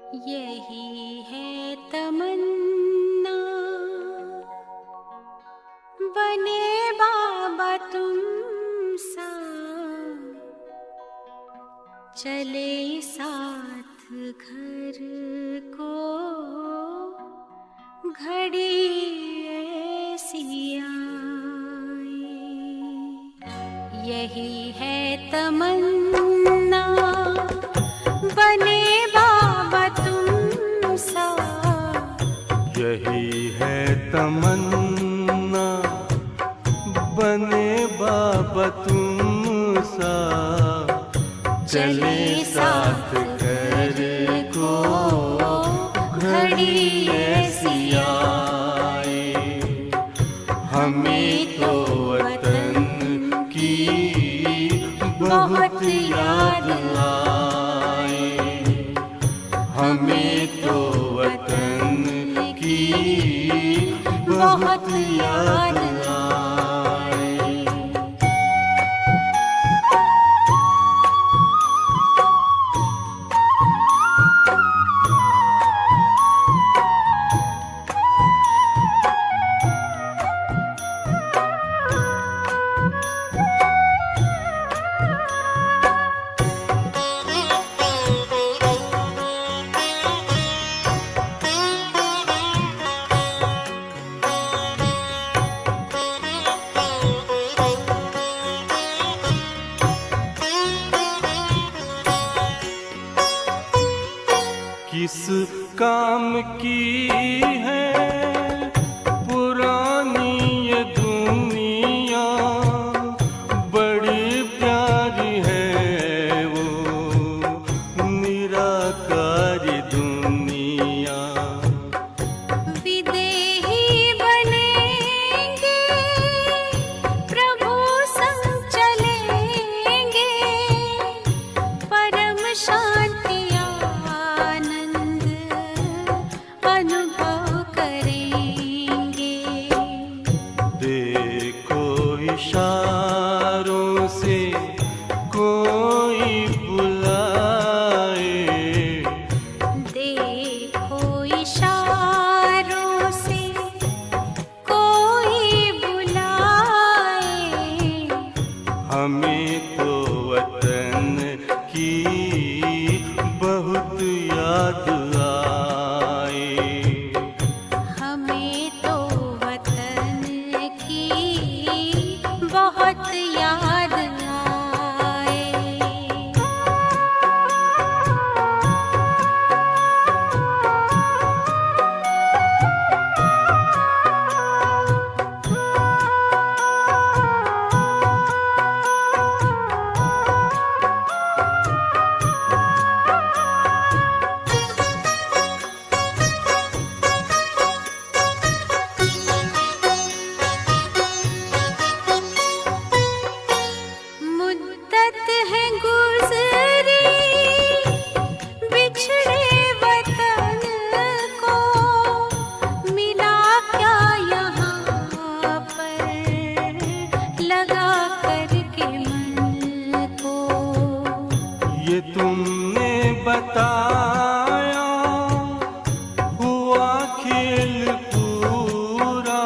यही है तमन्ना बने बाबा तुम सा, चले साथ घर को घड़ी ऐसी आए। यही है तमन्ना बने बाबा तुम सा, यही है तमन्ना बने बाबा तुम सा, चले साथ घर को घड़ी ऐसी आए। हमें तो वतन की बहुत याद आए, हमें तो वतन की बहुत याद आए। किस काम की है पुरानी ये दुनिया, बड़ी प्यारी है वो निराकारी दुनिया। विदेही बनेंगे प्रभु संग चलेंगे, परम शांति अनुभव करेंगे। देखो इशारों से कोई बुलाए, देखो इशारों से कोई बुलाए। हमें तो वतन की बहुत याद आए, हमें तो वतन की बहुत याद आए। मुद्दत है गुज़री बिछड़े वतन को, मिला क्या यहाँ पर लगा करके मन को। ये तुमने बताया हुआ खेल पूरा,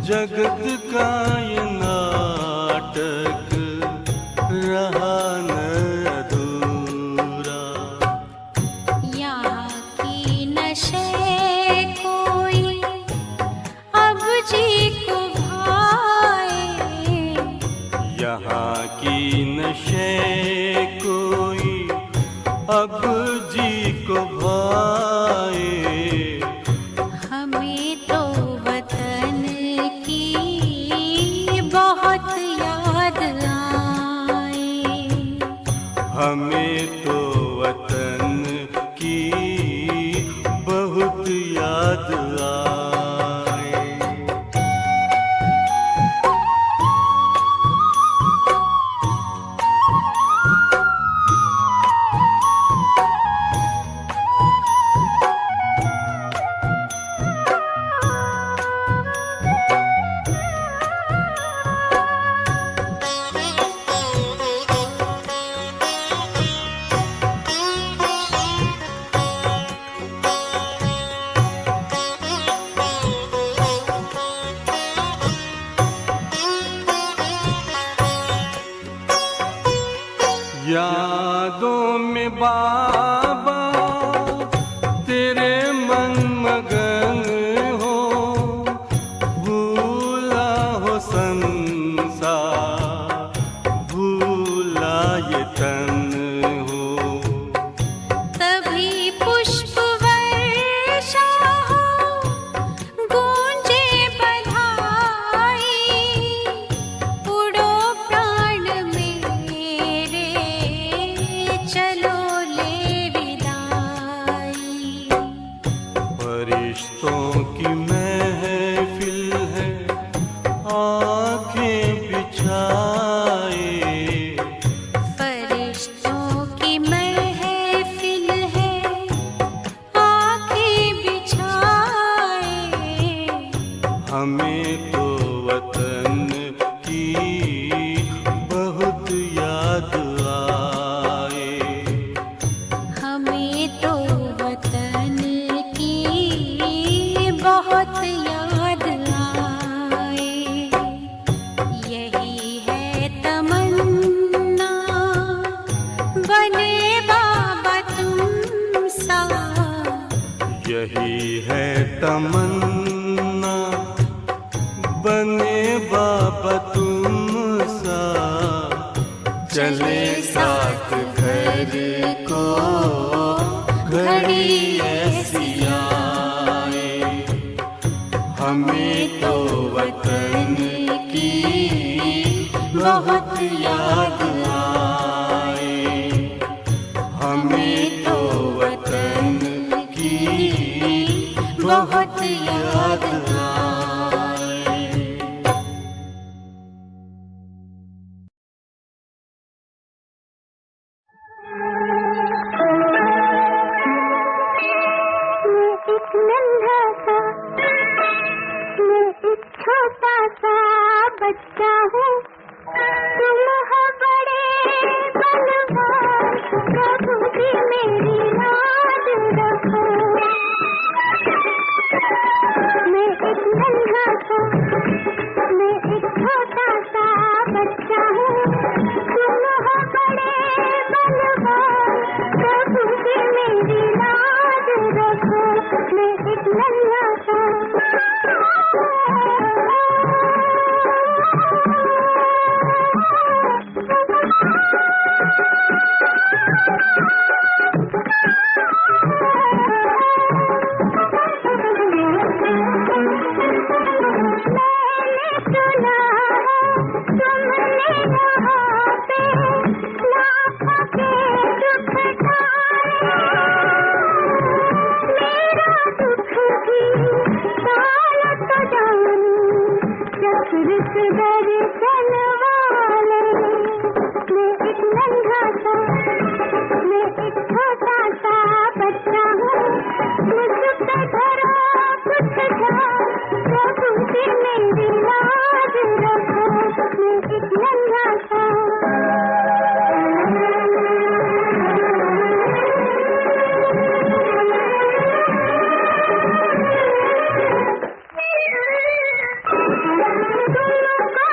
जगत का ये नाटक रहा न अधूरा। यहाँ की नशे कोई अब जी को भाए, यहाँ की नशे कोई अब जी को भाए। हमें तो वतन की बहुत याद आए, हमें तो वतन की बहुत बाबा तेरे मन मगन हो, भूला हो संसार, भूला ये तन हो। तभी पुष्प वर्षा हो, गूंजे बधाई, उड़ो प्राण मेरे, चलो ले विदाई। फरिश्तों की महफिल है, आंखें बिछाए, फरिश्तों की महफिल है, आंखें बिछाए। हमें तो वतन की बहुत याद आए। हमें तो वतन की बहुत याद आए। यही है तमन्ना, बने बाबा तुम सा। यही है तमन्ना, बने बाबा तुम सा। चले साथ घर को घड़ी ऐसी आए, हमें तो वतन की बहुत याद आए। हमें तो वतन की बहुत याद आए। एक नन्हा सा, मैं एक छोटा सा बच्चा हूँ। तुम हो बड़े बलवान, प्रभु जी मेरी याद रखो। मैं एक नन्हा सा, मैं एक छोटा सा बच्चा हूँ। तुम हो बड़े बलवान, प्रभु जी मेरी याद रखो। मैं एक नन्हा सा, मैंने सुना है तुमने यहाँ पे लाखों के दुख टाले। मेरा दुख भी टाल तो जानू, प्रकृत दर्शन वाले। मैं एक नन्हा सा, मैं एक छोटा सा बच्चा हूँ। मुझ पे धरो कुछ ध्यान, प्रभु जी मेरी लाज रखो। मैं एक नन्हा सा, तुमको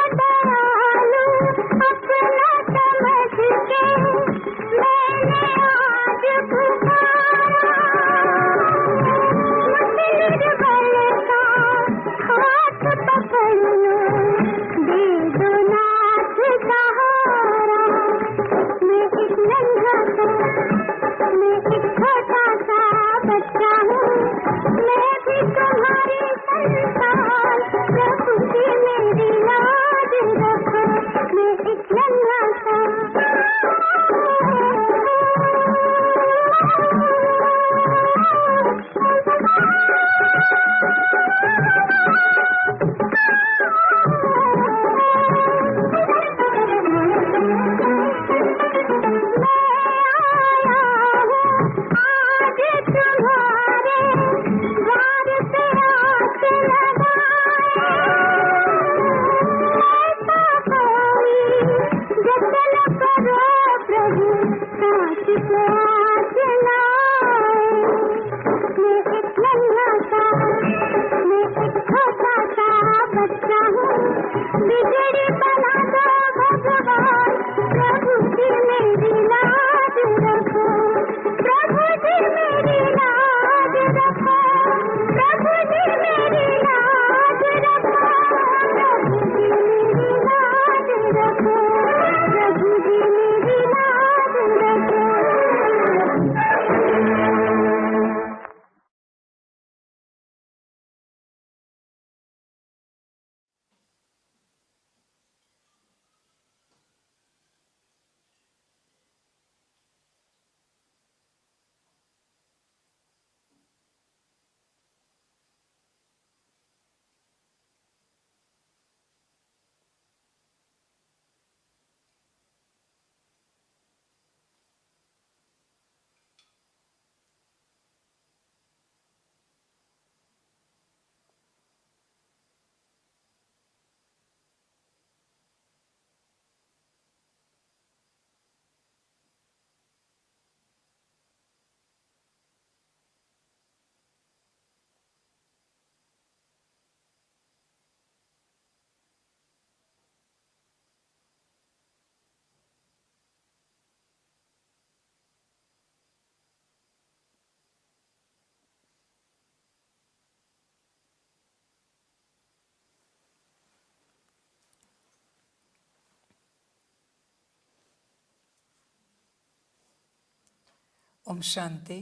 ओम शांति।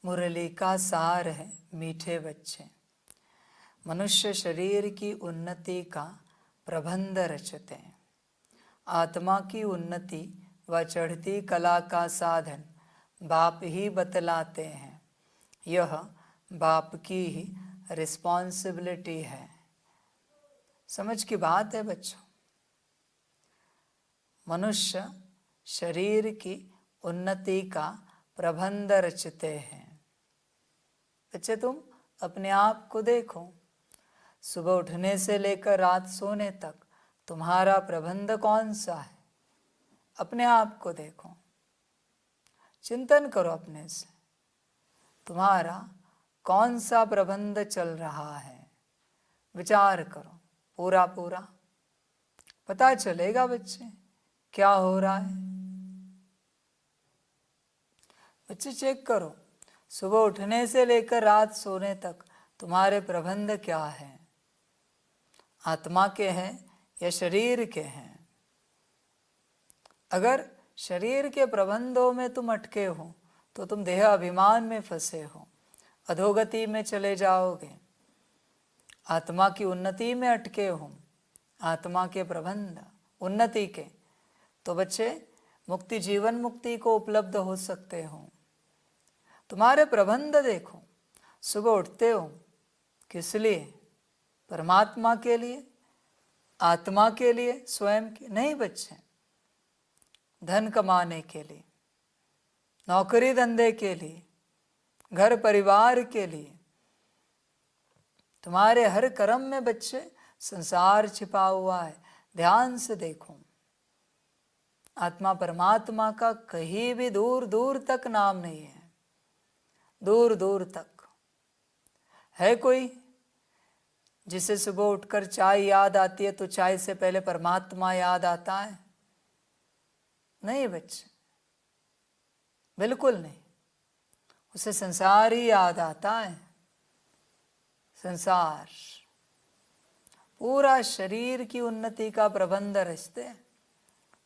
मुरली का सार है मीठे बच्चे। मनुष्य शरीर की उन्नति का प्रबंध रचते हैं। आत्मा की उन्नति व चढ़ती कला का साधन बाप ही बतलाते हैं। यह बाप की ही रिस्पॉन्सिबिलिटी है। समझ की बात है बच्चों। मनुष्य शरीर की उन्नति का प्रबंध रचते हैं। बच्चे तुम अपने आप को देखो, सुबह उठने से लेकर रात सोने तक तुम्हारा प्रबंध कौन सा है? अपने आप को देखो, चिंतन करो अपने से, तुम्हारा कौन सा प्रबंध चल रहा है? विचार करो पूरा पूरा, पता चलेगा बच्चे क्या हो रहा है। बच्चे चेक करो, सुबह उठने से लेकर रात सोने तक तुम्हारे प्रबंध क्या है? आत्मा के हैं या शरीर के हैं? अगर शरीर के प्रबंधों में तुम अटके हो तो तुम देह अभिमान में फंसे हो, अधोगति में चले जाओगे। आत्मा की उन्नति में अटके हो, आत्मा के प्रबंध उन्नति के, तो बच्चे मुक्ति जीवन मुक्ति को उपलब्ध हो सकते हो। तुम्हारे प्रबंध देखो, सुबह उठते हो किस लिए? परमात्मा के लिए, आत्मा के लिए, स्वयं के नहीं बच्चे, धन कमाने के लिए, नौकरी धंधे के लिए, घर परिवार के लिए। तुम्हारे हर कर्म में बच्चे संसार छिपा हुआ है। ध्यान से देखो, आत्मा परमात्मा का कहीं भी दूर दूर तक नाम नहीं है। दूर दूर तक है कोई जिसे सुबह उठकर चाय याद आती है तो चाय से पहले परमात्मा याद आता है? नहीं बच्चे, बिल्कुल नहीं। उसे संसार ही याद आता है। संसार पूरा शरीर की उन्नति का प्रबंध रचते हैं।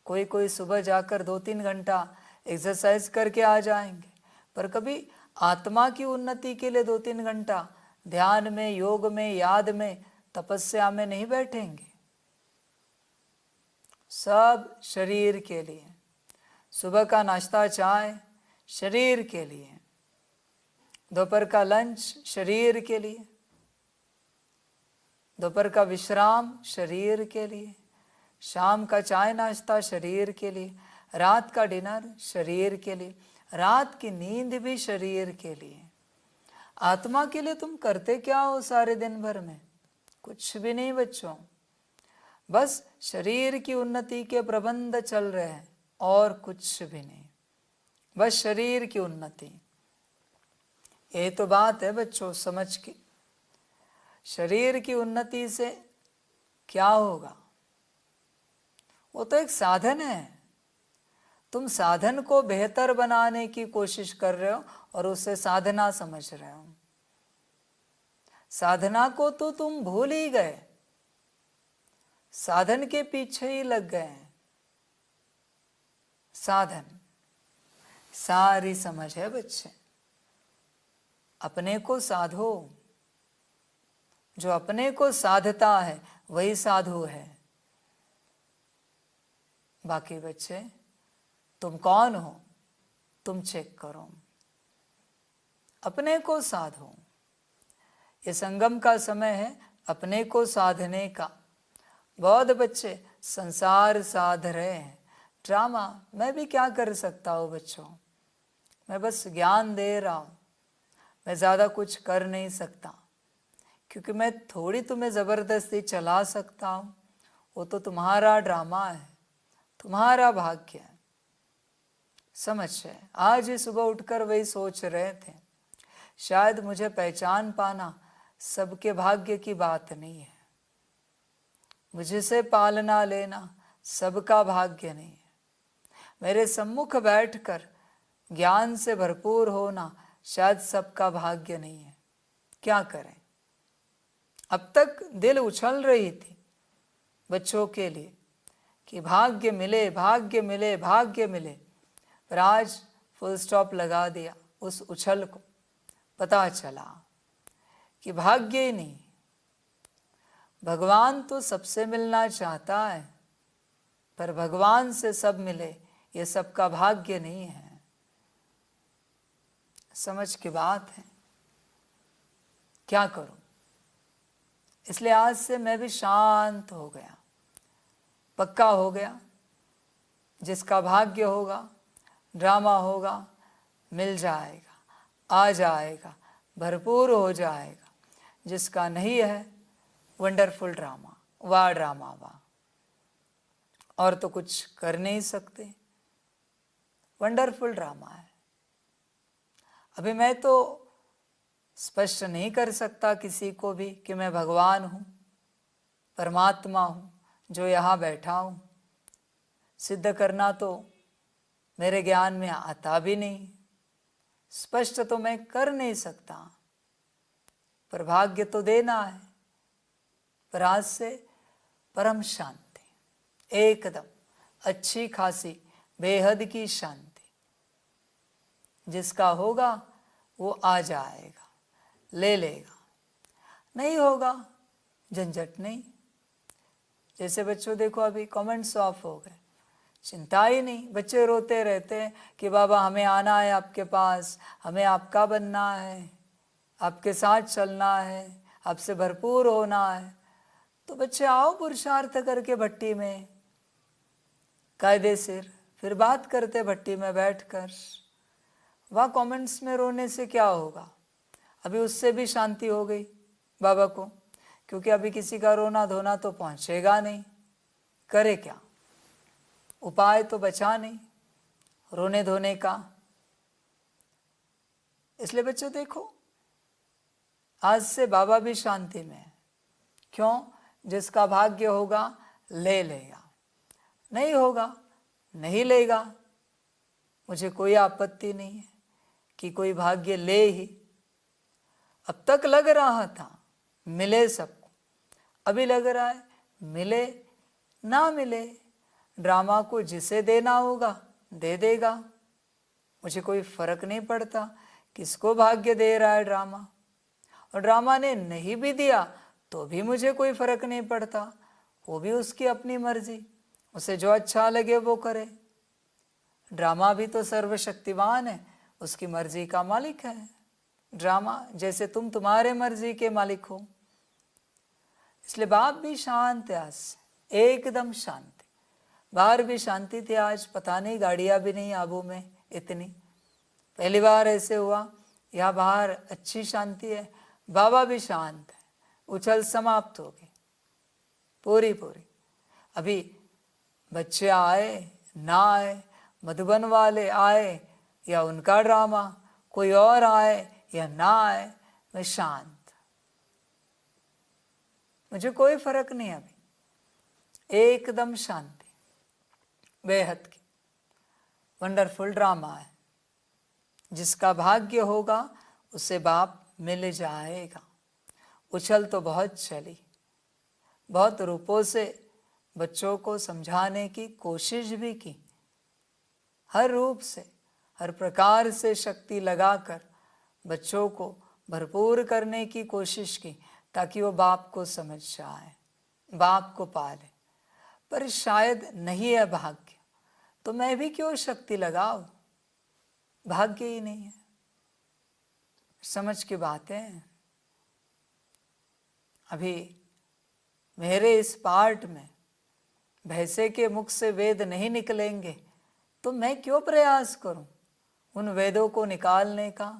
कोई कोई सुबह जाकर 2-3 घंटा एक्सरसाइज करके आ जाएंगे, पर कभी आत्मा की उन्नति के लिए 2-3 घंटा ध्यान में, योग में, याद में, तपस्या में नहीं बैठेंगे। सब शरीर के लिए। सुबह का नाश्ता चाय शरीर के लिए, दोपहर का लंच शरीर के लिए, दोपहर का विश्राम शरीर के लिए, शाम का चाय नाश्ता शरीर के लिए, रात का डिनर शरीर के लिए, रात की नींद भी शरीर के लिए। आत्मा के लिए तुम करते क्या हो सारे दिन भर में? कुछ भी नहीं बच्चों, बस शरीर की उन्नति के प्रबंध चल रहे हैं और कुछ भी नहीं, बस शरीर की उन्नति। ये तो बात है बच्चों समझ की। शरीर की उन्नति से क्या होगा? वो तो एक साधन है। तुम साधन को बेहतर बनाने की कोशिश कर रहे हो और उसे साधना समझ रहे हो। साधना को तो तुम भूल ही गए, साधन के पीछे ही लग गए। साधन सारी समझ है बच्चे। अपने को साधो। जो अपने को साधता है वही साधु है। बाकी बच्चे तुम कौन हो? तुम चेक करो, अपने को साधो। ये संगम का समय है अपने को साधने का। बहुत बच्चे संसार साध रहे हैं। ड्रामा, मैं भी क्या कर सकता हूँ बच्चों, मैं बस ज्ञान दे रहा हूँ, मैं ज़्यादा कुछ कर नहीं सकता, क्योंकि मैं थोड़ी तुम्हें ज़बरदस्ती चला सकता हूँ। वो तो तुम्हारा ड्रामा है, तुम्हारा भाग्य है। समझ है? आज ही सुबह उठकर वही सोच रहे थे, शायद मुझे पहचान पाना सबके भाग्य की बात नहीं है, मुझसे पालना लेना सबका भाग्य नहीं है, मेरे सम्मुख बैठकर ज्ञान से भरपूर होना शायद सबका भाग्य नहीं है। क्या करें? अब तक दिल उछल रही थी बच्चों के लिए कि भाग्य मिले, भाग्य मिले, भाग्य मिले, पर आज फुल स्टॉप लगा दिया उस उछल को। पता चला कि भाग्य ही नहीं, भगवान तो सबसे मिलना चाहता है, पर भगवान से सब मिले ये सबका भाग्य नहीं है। समझ की बात है, क्या करूं? इसलिए आज से मैं भी शांत हो गया, पक्का हो गया। जिसका भाग्य होगा, ड्रामा होगा, मिल जाएगा, आ जाएगा, भरपूर हो जाएगा। जिसका नहीं है, वंडरफुल ड्रामा, वाह ड्रामा वाह, और तो कुछ कर नहीं सकते। वंडरफुल ड्रामा है। अभी मैं तो स्पष्ट नहीं कर सकता किसी को भी कि मैं भगवान हूँ, परमात्मा हूँ जो यहाँ बैठा हूँ। सिद्ध करना तो मेरे ज्ञान में आता भी नहीं, स्पष्ट तो मैं कर नहीं सकता, पर भाग्य तो देना है। पर आज से परम शांति, एकदम अच्छी खासी बेहद की शांति। जिसका होगा वो आ जाएगा, ले लेगा, नहीं होगा झंझट नहीं। जैसे बच्चों देखो अभी कमेंट्स ऑफ हो गए, चिंता ही नहीं। बच्चे रोते रहते हैं कि बाबा हमें आना है आपके पास, हमें आपका बनना है, आपके साथ चलना है, आपसे भरपूर होना है। तो बच्चे आओ पुरुषार्थ करके भट्टी में, कायदे सिर फिर बात करते भट्टी में बैठकर। वहाँ कमेंट्स में रोने से क्या होगा? अभी उससे भी शांति हो गई बाबा को, क्योंकि अभी किसी का रोना धोना तो पहुँचेगा नहीं। करे क्या? उपाय तो बचा नहीं रोने धोने का। इसलिए बच्चों देखो, आज से बाबा भी शांति में है। क्यों? जिसका भाग्य होगा ले लेगा, नहीं होगा नहीं लेगा। मुझे कोई आपत्ति नहीं है कि कोई भाग्य ले ही। अब तक लग रहा था मिले सबको, अभी लग रहा है मिले ना मिले, ड्रामा को जिसे देना होगा दे देगा। मुझे कोई फर्क नहीं पड़ता किसको भाग्य दे रहा है ड्रामा, और ड्रामा ने नहीं भी दिया तो भी मुझे कोई फर्क नहीं पड़ता। वो भी उसकी अपनी मर्जी, उसे जो अच्छा लगे वो करे। ड्रामा भी तो सर्वशक्तिवान है, उसकी मर्जी का मालिक है। ड्रामा जैसे तुम तुम्हारे मर्जी के मालिक हो। इसलिए बाप भी शांत है आज से, एकदम शांति। बाहर भी शांति थी आज, पता नहीं गाड़ियाँ भी नहीं आबू में इतनी, पहली बार ऐसे हुआ। यहाँ बाहर अच्छी शांति है, बाबा भी शांत है। उछल समाप्त हो गई पूरी पूरी। अभी बच्चे आए ना आए, मधुबन वाले आए या उनका ड्रामा, कोई और आए या ना आए, मैं शांत, मुझे कोई फर्क नहीं। अभी एकदम शांति, बेहद की वंडरफुल ड्रामा है। जिसका भाग्य होगा उसे बाप मिल जाएगा। उछल तो बहुत चली, बहुत रूपों से बच्चों को समझाने की कोशिश भी की, हर रूप से हर प्रकार से शक्ति लगाकर बच्चों को भरपूर करने की कोशिश की, ताकि वो बाप को समझ जाए, बाप को पाले। पर शायद नहीं है भाग्य, तो मैं भी क्यों शक्ति लगाऊं? भाग्य ही नहीं है। समझ की बात है। अभी मेरे इस पार्ट में भैंसे के मुख से वेद नहीं निकलेंगे, तो मैं क्यों प्रयास करूं उन वेदों को निकालने का?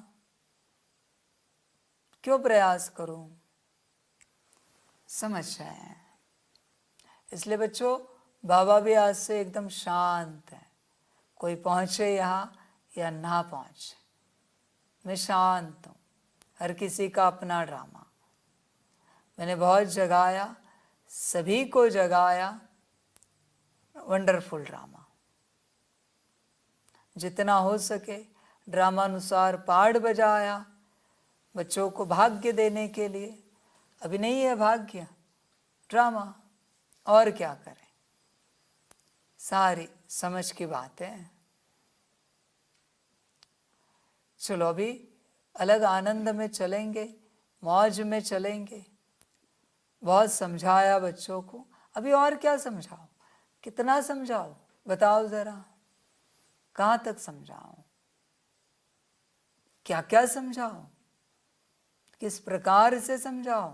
क्यों प्रयास करूं? समझ आए। इसलिए बच्चों, बाबा भी आज से एकदम शांत है। कोई पहुंचे यहाँ या ना पहुंचे, मैं शांत हूँ। हर किसी का अपना ड्रामा। मैंने बहुत जगाया, सभी को जगाया। वंडरफुल ड्रामा, जितना हो सके ड्रामानुसार पाठ बजाया बच्चों को भाग्य देने के लिए। अभी नहीं है भाग्य, ड्रामा, और क्या करें? सारी समझ की बात है। चलो अभी अलग आनंद में चलेंगे, मौज में चलेंगे। बहुत समझाया बच्चों को, अभी और क्या समझाओ, कितना समझाओ, बताओ जरा, कहाँ तक समझाओ, क्या क्या समझाओ, किस प्रकार से समझाओ।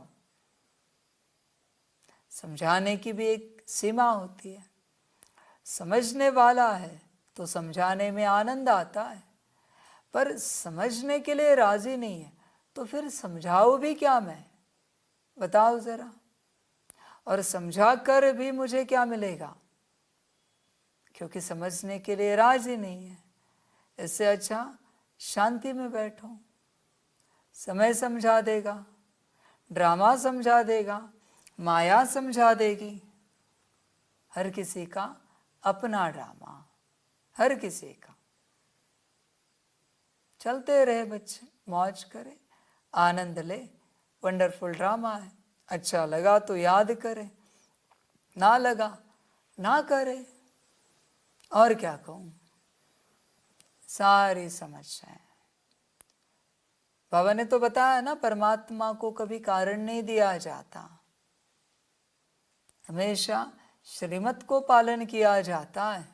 समझाने की भी एक सीमा होती है। समझने वाला है तो समझाने में आनंद आता है, पर समझने के लिए राजी नहीं है तो फिर समझाओ भी क्या मैं, बताओ जरा। और समझा कर भी मुझे क्या मिलेगा, क्योंकि समझने के लिए राजी नहीं है। इससे अच्छा शांति में बैठो, समय समझा देगा, ड्रामा समझा देगा, माया समझा देगी। हर किसी का अपना ड्रामा, हर किसी का। चलते रहे बच्चे, मौज करें, आनंद ले। वंडरफुल ड्रामा है, अच्छा लगा तो याद करें, ना लगा ना करे। और क्या कहूँ, सारी समझ है। बाबा ने तो बताया ना, परमात्मा को कभी कारण नहीं दिया जाता, हमेशा श्रीमत को पालन किया जाता है,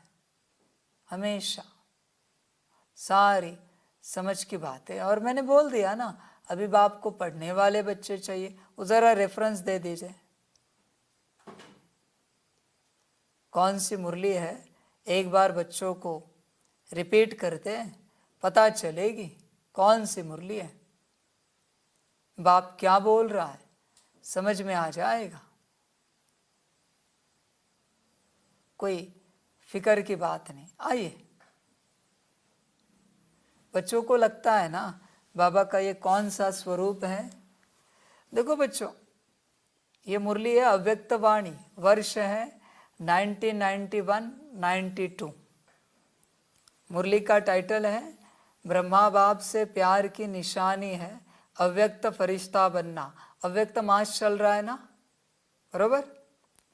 हमेशा। सारी समझ की बात है। और मैंने बोल दिया ना, अभी बाप को पढ़ने वाले बच्चे चाहिए, वो जरा रेफरेंस दे दीजिए, कौन सी मुरली है, एक बार बच्चों को रिपीट करते हैं, पता चलेगी कौन सी मुरली है, बाप क्या बोल रहा है, समझ में आ जाएगा। कोई फिक्र की बात नहीं। आइए, बच्चों को लगता है ना बाबा का ये कौन सा स्वरूप है। देखो बच्चों, ये मुरली है अव्यक्त वाणी, वर्ष है 1991-92। मुरली का टाइटल है ब्रह्मा बाप से प्यार की निशानी है अव्यक्त फरिश्ता बनना। अव्यक्त मास चल रहा है ना, बरोबर,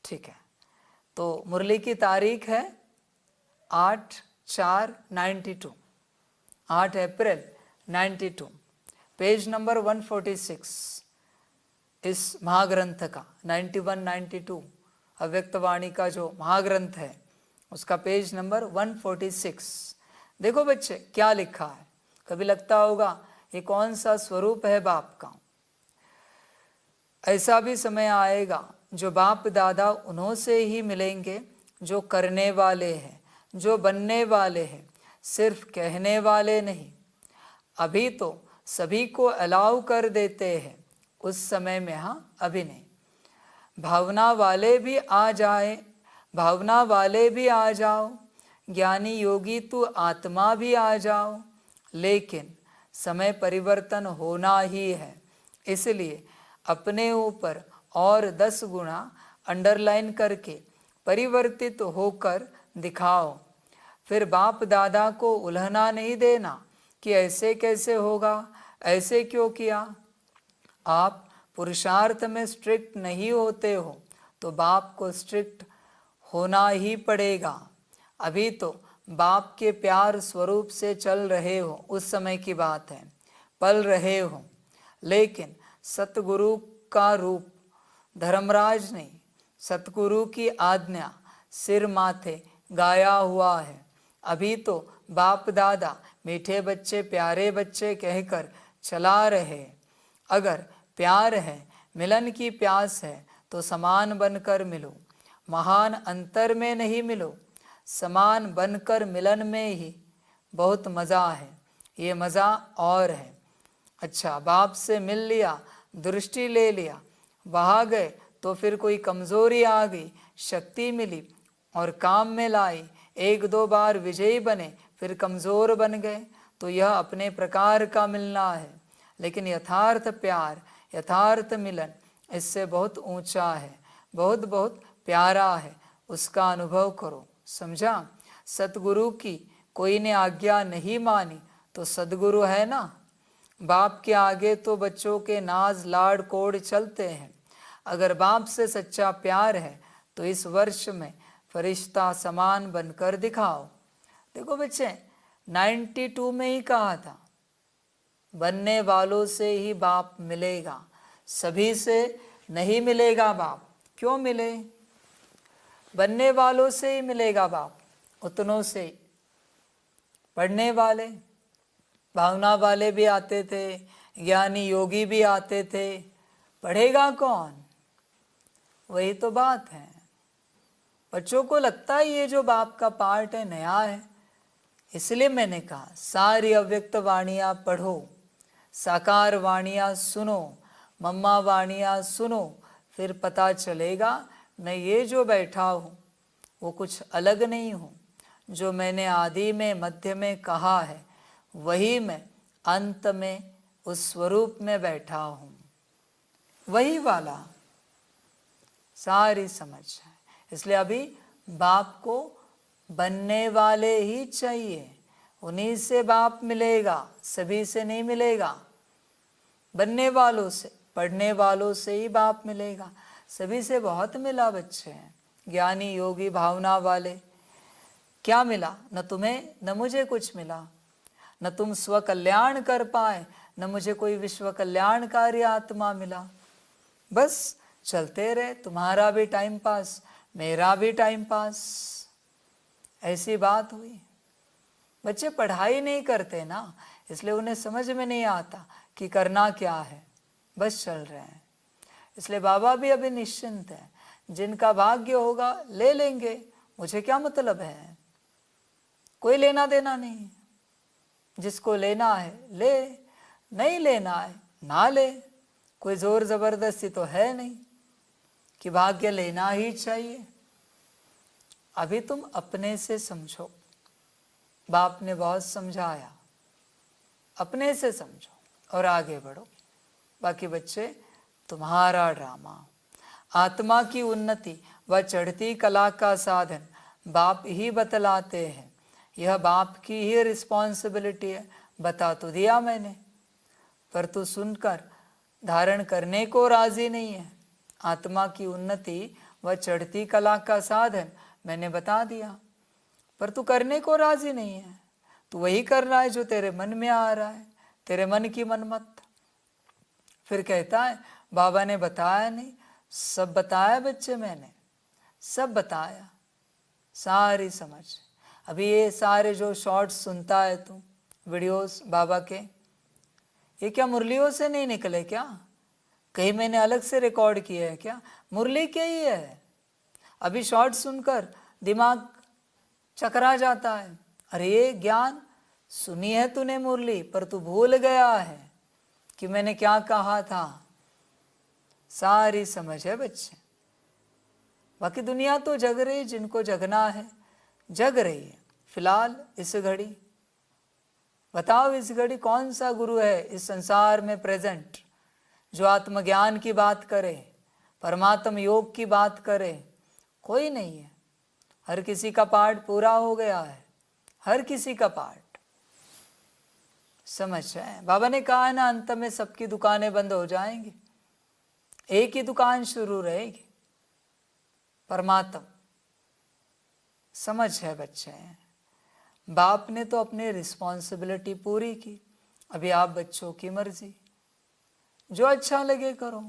ठीक है। तो मुरली की तारीख है 8/4/92, 8 अप्रैल 92, पेज नंबर 146 इस महाग्रंथ का। 91-92 अव्यक्त वाणी का जो महाग्रंथ है उसका पेज नंबर 146। देखो बच्चे क्या लिखा है। कभी लगता होगा ये कौन सा स्वरूप है बाप का। ऐसा भी समय आएगा जो बाप दादा उन्हों से ही मिलेंगे जो करने वाले हैं, जो बनने वाले हैं, सिर्फ कहने वाले नहीं। अभी तो सभी को अलाउ कर देते हैं, उस समय में हाँ अभी नहीं। भावना वाले भी आ जाए, भावना वाले भी आ जाओ, ज्ञानी योगी तू आत्मा भी आ जाओ, लेकिन समय परिवर्तन होना ही है। इसलिए अपने ऊपर और 10 गुना अंडरलाइन करके परिवर्तित होकर दिखाओ। फिर बाप दादा को उल्हना नहीं देना कि ऐसे कैसे होगा, ऐसे क्यों किया। आप पुरुषार्थ में स्ट्रिक्ट नहीं होते हो तो बाप को स्ट्रिक्ट होना ही पड़ेगा। अभी तो बाप के प्यार स्वरूप से चल रहे हो, उस समय की बात है, पल रहे हो। लेकिन सतगुरु का रूप धर्मराज नहीं, सतगुरु की आज्ञा सिर माथे गाया हुआ है। अभी तो बाप दादा मीठे बच्चे, प्यारे बच्चे कहकर चला रहे। अगर प्यार है, मिलन की प्यास है तो समान बनकर मिलो, महान अंतर में नहीं मिलो। समान बनकर मिलन में ही बहुत मज़ा है, ये मज़ा और है। अच्छा, बाप से मिल लिया, दृष्टि ले लिया, वहाँ गए तो फिर कोई कमज़ोरी आ गई, शक्ति मिली और काम में लाई, 1-2 बार विजयी बने, फिर कमज़ोर बन गए, तो यह अपने प्रकार का मिलना है। लेकिन यथार्थ प्यार, यथार्थ मिलन इससे बहुत ऊंचा है, बहुत बहुत प्यारा है, उसका अनुभव करो। समझा। सतगुरु की कोई ने आज्ञा नहीं मानी तो सदगुरु है ना। बाप के आगे तो बच्चों के नाज लाड कोड चलते हैं। अगर बाप से सच्चा प्यार है तो इस वर्ष में फरिश्ता समान बनकर दिखाओ। देखो बच्चे, 92 में ही कहा था, बनने वालों से ही बाप मिलेगा, सभी से नहीं मिलेगा बाप। क्यों मिले? बनने वालों से ही मिलेगा बाप, उतनों से। पढ़ने वाले, भावना वाले भी आते थे, ज्ञानी योगी भी आते थे, पढ़ेगा कौन? वही तो बात है। बच्चों को लगता है ये जो बाप का पार्ट है नया है, इसलिए मैंने कहा सारी अव्यक्त वाणियाँ पढ़ो, साकार वाणियाँ सुनो, मम्मा वाणियाँ सुनो, फिर पता चलेगा मैं ये जो बैठा हूँ वो कुछ अलग नहीं हूँ। जो मैंने आदि में मध्य में कहा है वही मैं अंत में उस स्वरूप में बैठा हूँ, वही वाला सारी समझ है। इसलिए अभी बाप को बनने वाले ही चाहिए, उन्हीं से बाप मिलेगा, सभी से नहीं मिलेगा। बनने वालों से, पढ़ने वालों से ही बाप मिलेगा। सभी से बहुत मिला बच्चे हैं, ज्ञानी योगी भावना वाले। क्या मिला? न तुम्हें न मुझे कुछ मिला, न तुम स्व कल्याण कर पाए, न मुझे कोई विश्व कल्याणकारी आत्मा मिला। बस चलते रहे, तुम्हारा भी टाइम पास, मेरा भी टाइम पास, ऐसी बात हुई। बच्चे पढ़ाई नहीं करते ना, इसलिए उन्हें समझ में नहीं आता कि करना क्या है, बस चल रहे हैं। इसलिए बाबा भी अभी निश्चिंत है, जिनका भाग्य होगा ले लेंगे, मुझे क्या मतलब है, कोई लेना देना नहीं। जिसको लेना है ले, नहीं लेना है ना ले, कोई जोर जबरदस्ती तो है नहीं कि भाग्य लेना ही चाहिए। अभी तुम अपने से समझो, बाप ने बहुत समझाया, अपने से समझो और आगे बढ़ो। बाकी बच्चे तुम्हारा ड्रामा, आत्मा की उन्नति व चढ़ती कला का साधन बाप ही बतलाते हैं। यह बाप की ही रिस्पॉन्सिबिलिटी है। बता तो दिया मैंने, पर तू सुनकर धारण करने को राजी नहीं है। आत्मा की उन्नति व चढ़ती कला का साधन मैंने बता दिया, पर तू करने को राजी नहीं है। तू वही कर रहा है जो तेरे मन में आ रहा है, तेरे मन की मनमत। फिर कहता है बाबा ने बताया नहीं। सब बताया बच्चे, मैंने सब बताया, सारी समझ। अभी ये सारे जो शॉर्ट्स सुनता है तू, वीडियोस बाबा के, ये क्या मुरलियों से नहीं निकले क्या? कहीं मैंने अलग से रिकॉर्ड किया है क्या? मुरली के ही है। अभी शॉर्ट सुनकर दिमाग चकरा जाता है। अरे ये ज्ञान सुनी है तूने मुरली, पर तू भूल गया है कि मैंने क्या कहा था। सारी समझ है बच्चे। बाकी दुनिया तो जग रही, जिनको जगना है जग रही है। फिलहाल इस घड़ी बताओ, इस घड़ी कौन सा गुरु है इस संसार में प्रेजेंट जो आत्मज्ञान की बात करे, परमात्म योग की बात करे? कोई नहीं है। हर किसी का पाठ पूरा हो गया है, हर किसी का पाठ। समझ है? बाबा ने कहा है ना, अंत में सबकी दुकानें बंद हो जाएंगी, एक ही दुकान शुरू रहेगी, परमात्म। समझ है बच्चे? बाप ने तो अपनी रिस्पॉन्सिबिलिटी पूरी की, अभी आप बच्चों की मर्जी। जो अच्छा लगे करो,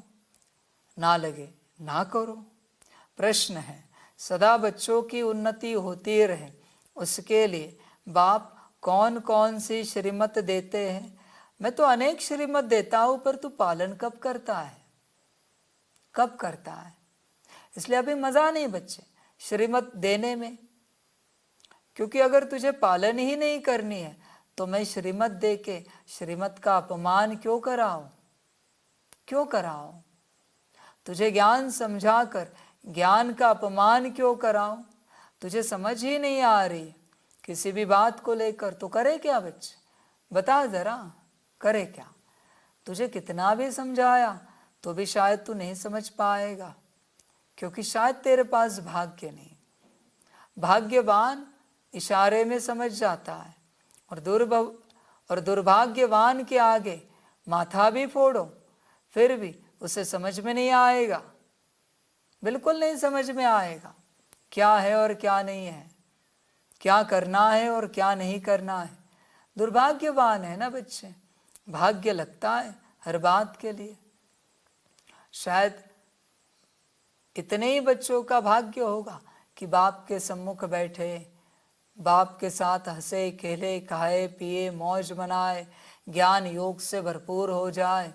ना लगे ना करो। प्रश्न है सदा बच्चों की उन्नति होती रहे, उसके लिए बाप कौन कौन सी श्रीमत देते हैं? मैं तो अनेक श्रीमत देता हूँ, पर तू पालन कब करता है? कब करता है? इसलिए अभी मज़ा नहीं बच्चे श्रीमत देने में, क्योंकि अगर तुझे पालन ही नहीं करनी है तो मैं श्रीमत दे के श्रीमत का अपमान क्यों कराऊं? क्यों कराऊं? तुझे ज्ञान समझाकर ज्ञान का अपमान क्यों कराऊं? तुझे समझ ही नहीं आ रही किसी भी बात को लेकर, तो करे क्या बच्चे? बता जरा, करे क्या? तुझे कितना भी समझाया तो भी शायद तू नहीं समझ पाएगा, क्योंकि शायद तेरे पास भाग्य नहीं। भाग्यवान इशारे में समझ जाता है, और दुर्भाग्यवान के आगे माथा भी फोड़ो फिर भी उसे समझ में नहीं आएगा, बिल्कुल नहीं समझ में आएगा क्या है और क्या नहीं है, क्या करना है और क्या नहीं करना है। दुर्भाग्यवान है ना बच्चे। भाग्य लगता है हर बात के लिए। शायद इतने ही बच्चों का भाग्य होगा कि बाप के सम्मुख बैठे, बाप के साथ हंसे खेले, खाए पिए, मौज मनाए, ज्ञान योग से भरपूर हो जाए,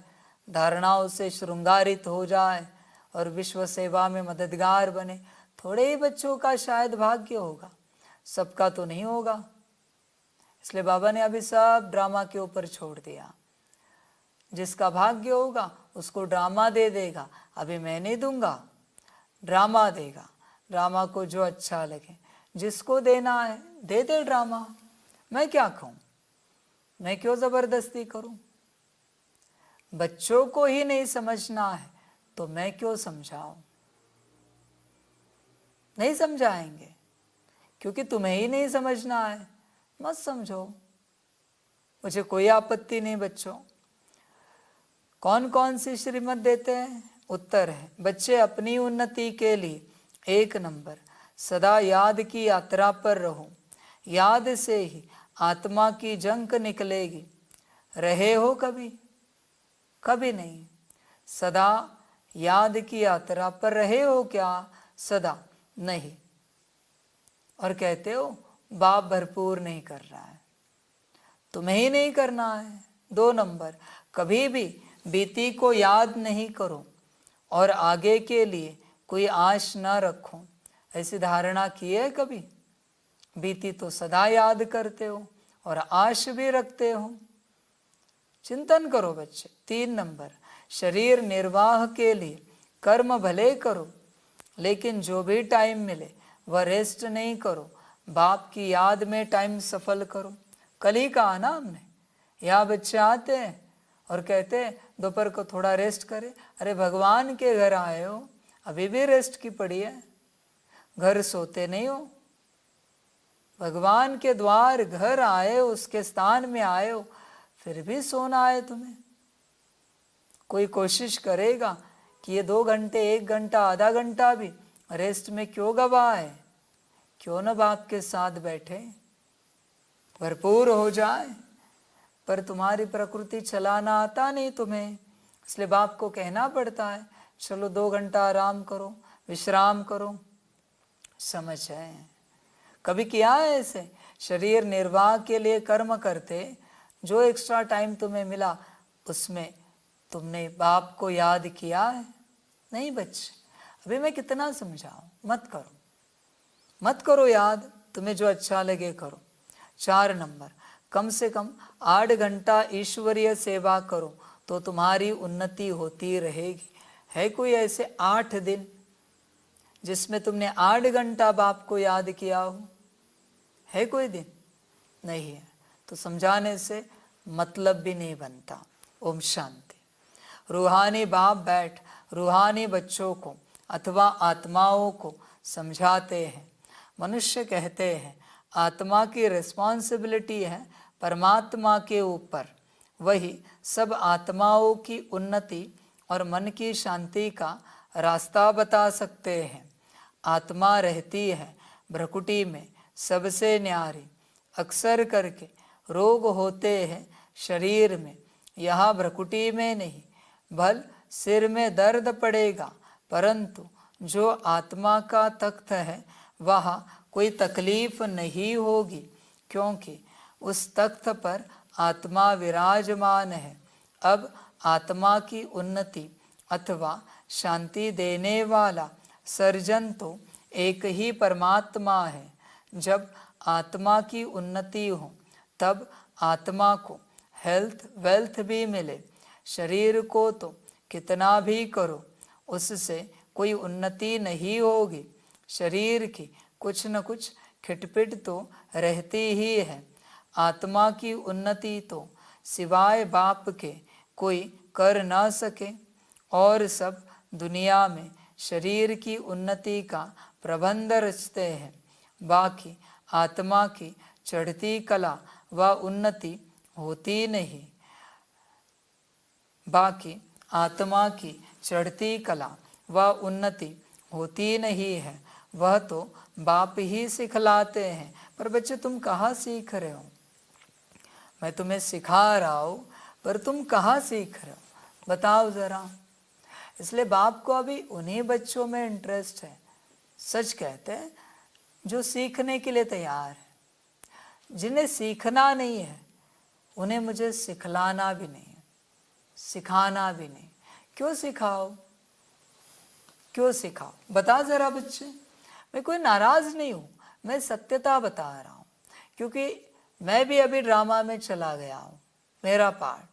धारणाओं से श्रृंगारित हो जाए और विश्व सेवा में मददगार बने। थोड़े ही बच्चों का शायद भाग्य होगा, सबका तो नहीं होगा। इसलिए बाबा ने अभी सब ड्रामा के ऊपर छोड़ दिया। जिसका भाग्य होगा उसको ड्रामा दे देगा। अभी मैं नहीं दूंगा, ड्रामा देगा। ड्रामा को जो अच्छा लगे, जिसको देना है दे दे ड्रामा। मैं क्या कहूँ, मैं क्यों जबरदस्ती करूं? बच्चों को ही नहीं समझना है तो मैं क्यों समझाऊं? नहीं समझाएंगे क्योंकि तुम्हें ही नहीं समझना है, मत समझो, मुझे कोई आपत्ति नहीं। बच्चों कौन कौन सी श्रीमत देते हैं? उत्तर है, बच्चे अपनी उन्नति के लिए 1 नंबर, सदा याद की यात्रा पर रहो। याद से ही आत्मा की जंक निकलेगी। रहे हो कभी? कभी नहीं। सदा याद की यात्रा पर रहे हो क्या? सदा नहीं। और कहते हो बाप भरपूर नहीं कर रहा है, तुम्हें ही नहीं करना है। 2 नंबर, कभी भी बीती को याद नहीं करो और आगे के लिए कोई आश न रखो। ऐसी धारणा की है कभी? बीती तो सदा याद करते हो और आश भी रखते हो। चिंतन करो बच्चे। 3 नंबर, शरीर निर्वाह के लिए कर्म भले करो, लेकिन जो भी टाइम मिले वह रेस्ट नहीं करो। बाप की याद में टाइम सफल करो। कल ही कहा ना हमने, यहाँ बच्चे आते हैं और कहते हैं दोपहर को थोड़ा रेस्ट करें। अरे भगवान के घर आए हो, अभी भी रेस्ट की पड़ी है? घर सोते नहीं हो? भगवान के द्वार घर आए, उसके स्थान में आए हो, फिर भी सोना है तुम्हें? कोई कोशिश करेगा कि ये 2 घंटे, 1 घंटा, आधा घंटा भी रेस्ट में क्यों गवाए? क्यों न बाप के साथ बैठे, भरपूर हो जाए। पर तुम्हारी प्रकृति चलाना आता नहीं तुम्हें, इसलिए बाप को कहना पड़ता है चलो 2 घंटा आराम करो, विश्राम करो। समझ है? कभी किया है ऐसे? शरीर निर्वाह के लिए कर्म करते, जो एक्स्ट्रा टाइम तुम्हें मिला उसमें तुमने बाप को याद किया है? नहीं बच्चे, अभी मैं कितना समझाऊं, मत करो, मत करो याद, तुम्हें जो अच्छा लगे करो। 4 नंबर, कम से कम 8 घंटा ईश्वरीय सेवा करो तो तुम्हारी उन्नति होती रहेगी। है कोई ऐसे 8 दिन जिसमें तुमने 8 घंटा बाप को याद किया हो? है कोई दिन? नहीं है। तो समझाने से मतलब भी नहीं बनता। ओम शांति। रूहानी बाप बैठ रूहानी बच्चों को अथवा आत्माओं को समझाते हैं। मनुष्य कहते हैं आत्मा की रिस्पॉन्सिबिलिटी है परमात्मा के ऊपर, वही सब आत्माओं की उन्नति और मन की शांति का रास्ता बता सकते हैं। आत्मा रहती है भ्रकुटी में सबसे न्यारी, अक्सर करके रोग होते हैं शरीर में, यहाँ भ्रकुटी में नहीं। भल सिर में दर्द पड़ेगा, परंतु जो आत्मा का तख्त है वहाँ कोई तकलीफ नहीं होगी, क्योंकि उस तख्त पर आत्मा विराजमान है। अब आत्मा की उन्नति अथवा शांति देने वाला सर्जन तो एक ही परमात्मा है। जब आत्मा की उन्नति हो तब आत्मा को हेल्थ वेल्थ भी मिले। शरीर को तो कितना भी करो उससे कोई उन्नति नहीं होगी। शरीर की कुछ न कुछ खिटपिट तो रहती ही है। आत्मा की उन्नति तो सिवाय बाप के कोई कर ना सके, और सब दुनिया में शरीर की उन्नति का प्रबंध रचते हैं। बाकी आत्मा की चढ़ती कला व उन्नति होती नहीं। बाकी आत्मा की चढ़ती कला व उन्नति होती नहीं है, वह तो बाप ही सिखलाते हैं। पर बच्चे तुम कहाँ सीख रहे हो? मैं तुम्हें सिखा रहा हूँ, पर तुम कहाँ सीख रहे हो, बताओ जरा। इसलिए बाप को अभी उन्हीं बच्चों में इंटरेस्ट है, सच कहते हैं, जो सीखने के लिए तैयार है। जिन्हें सीखना नहीं है उन्हें मुझे सिखलाना भी नहीं है, सिखाना भी नहीं। क्यों सिखाओ, क्यों सिखाओ, बता जरा बच्चे। मैं कोई नाराज नहीं हूँ, मैं सत्यता बता रहा हूँ, क्योंकि मैं भी अभी ड्रामा में चला गया हूँ, मेरा पार्ट।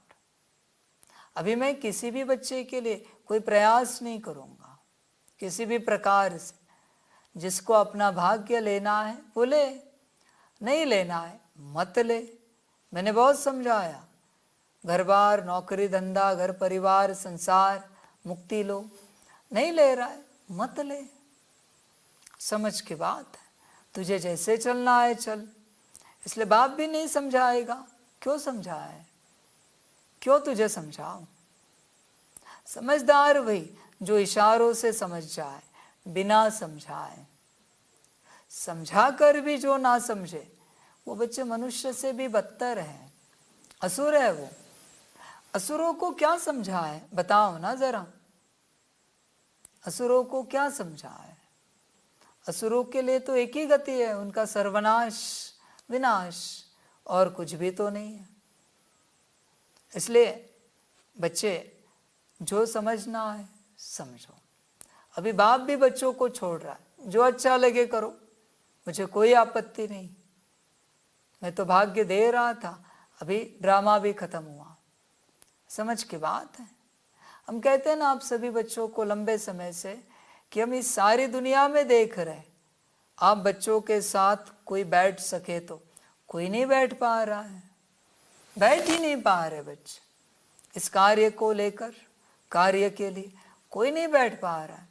अभी मैं किसी भी बच्चे के लिए कोई प्रयास नहीं करूँगा, किसी भी प्रकार से। जिसको अपना भाग्य लेना है वो ले, नहीं लेना है मत ले। मैंने बहुत समझाया, घर बार, नौकरी धंधा, घर परिवार, संसार, मुक्ति लो। नहीं ले रहा है मत ले, समझ की बात है। तुझे जैसे चलना है चल। इसलिए बाप भी नहीं समझाएगा, क्यों समझाए, क्यों तुझे समझाऊं। समझदार वही जो इशारों से समझ जाए, बिना समझाए। समझा कर भी जो ना समझे वो बच्चे मनुष्य से भी बदतर है, असुर है वो। असुरों को क्या समझाए, बताओ ना जरा। असुरों को क्या समझाए। असुरों के लिए तो एक ही गति है, उनका सर्वनाश, विनाश, और कुछ भी तो नहीं है। इसलिए बच्चे जो समझना है समझो। अभी बाप भी बच्चों को छोड़ रहा है, जो अच्छा लगे करो, मुझे कोई आपत्ति नहीं। मैं तो भाग्य दे रहा था, अभी ड्रामा भी खत्म हुआ, समझ की बात है। हम कहते हैं ना आप सभी बच्चों को लंबे समय से कि हम इस सारी दुनिया में देख रहे हैं, आप बच्चों के साथ कोई बैठ सके तो कोई नहीं बैठ पा रहा है, बैठ ही नहीं पा रहे बच्चे। इस कार्य को लेकर, कार्य के लिए कोई नहीं बैठ पा रहा है।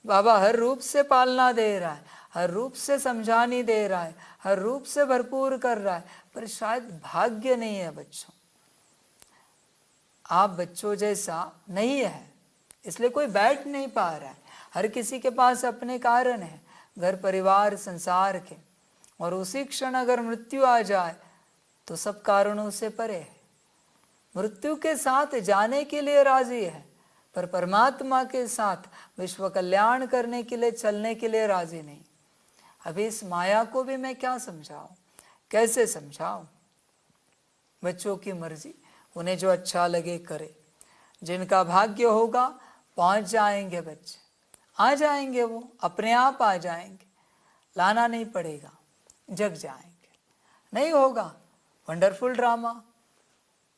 बाबा हर रूप से पालना दे रहा है, हर रूप से समझानी दे रहा है, हर रूप से भरपूर कर रहा है, पर शायद भाग्य नहीं है बच्चों। आप बच्चों जैसा नहीं है, इसलिए कोई बैठ नहीं पा रहा है। हर किसी के पास अपने कारण है, घर परिवार संसार के, और उसी क्षण अगर मृत्यु आ जाए तो सब कारणों से परे है। मृत्यु के साथ जाने के लिए राजी है, पर परमात्मा के साथ विश्व कल्याण करने के लिए चलने के लिए राजी नहीं। अभी इस माया को भी मैं क्या समझाऊं, कैसे समझाऊं। बच्चों की मर्जी, उन्हें जो अच्छा लगे करे। जिनका भाग्य होगा पहुंच जाएंगे बच्चे, आ जाएंगे, वो अपने आप आ जाएंगे, लाना नहीं पड़ेगा, जग जाएंगे। नहीं होगा वंडरफुल ड्रामा,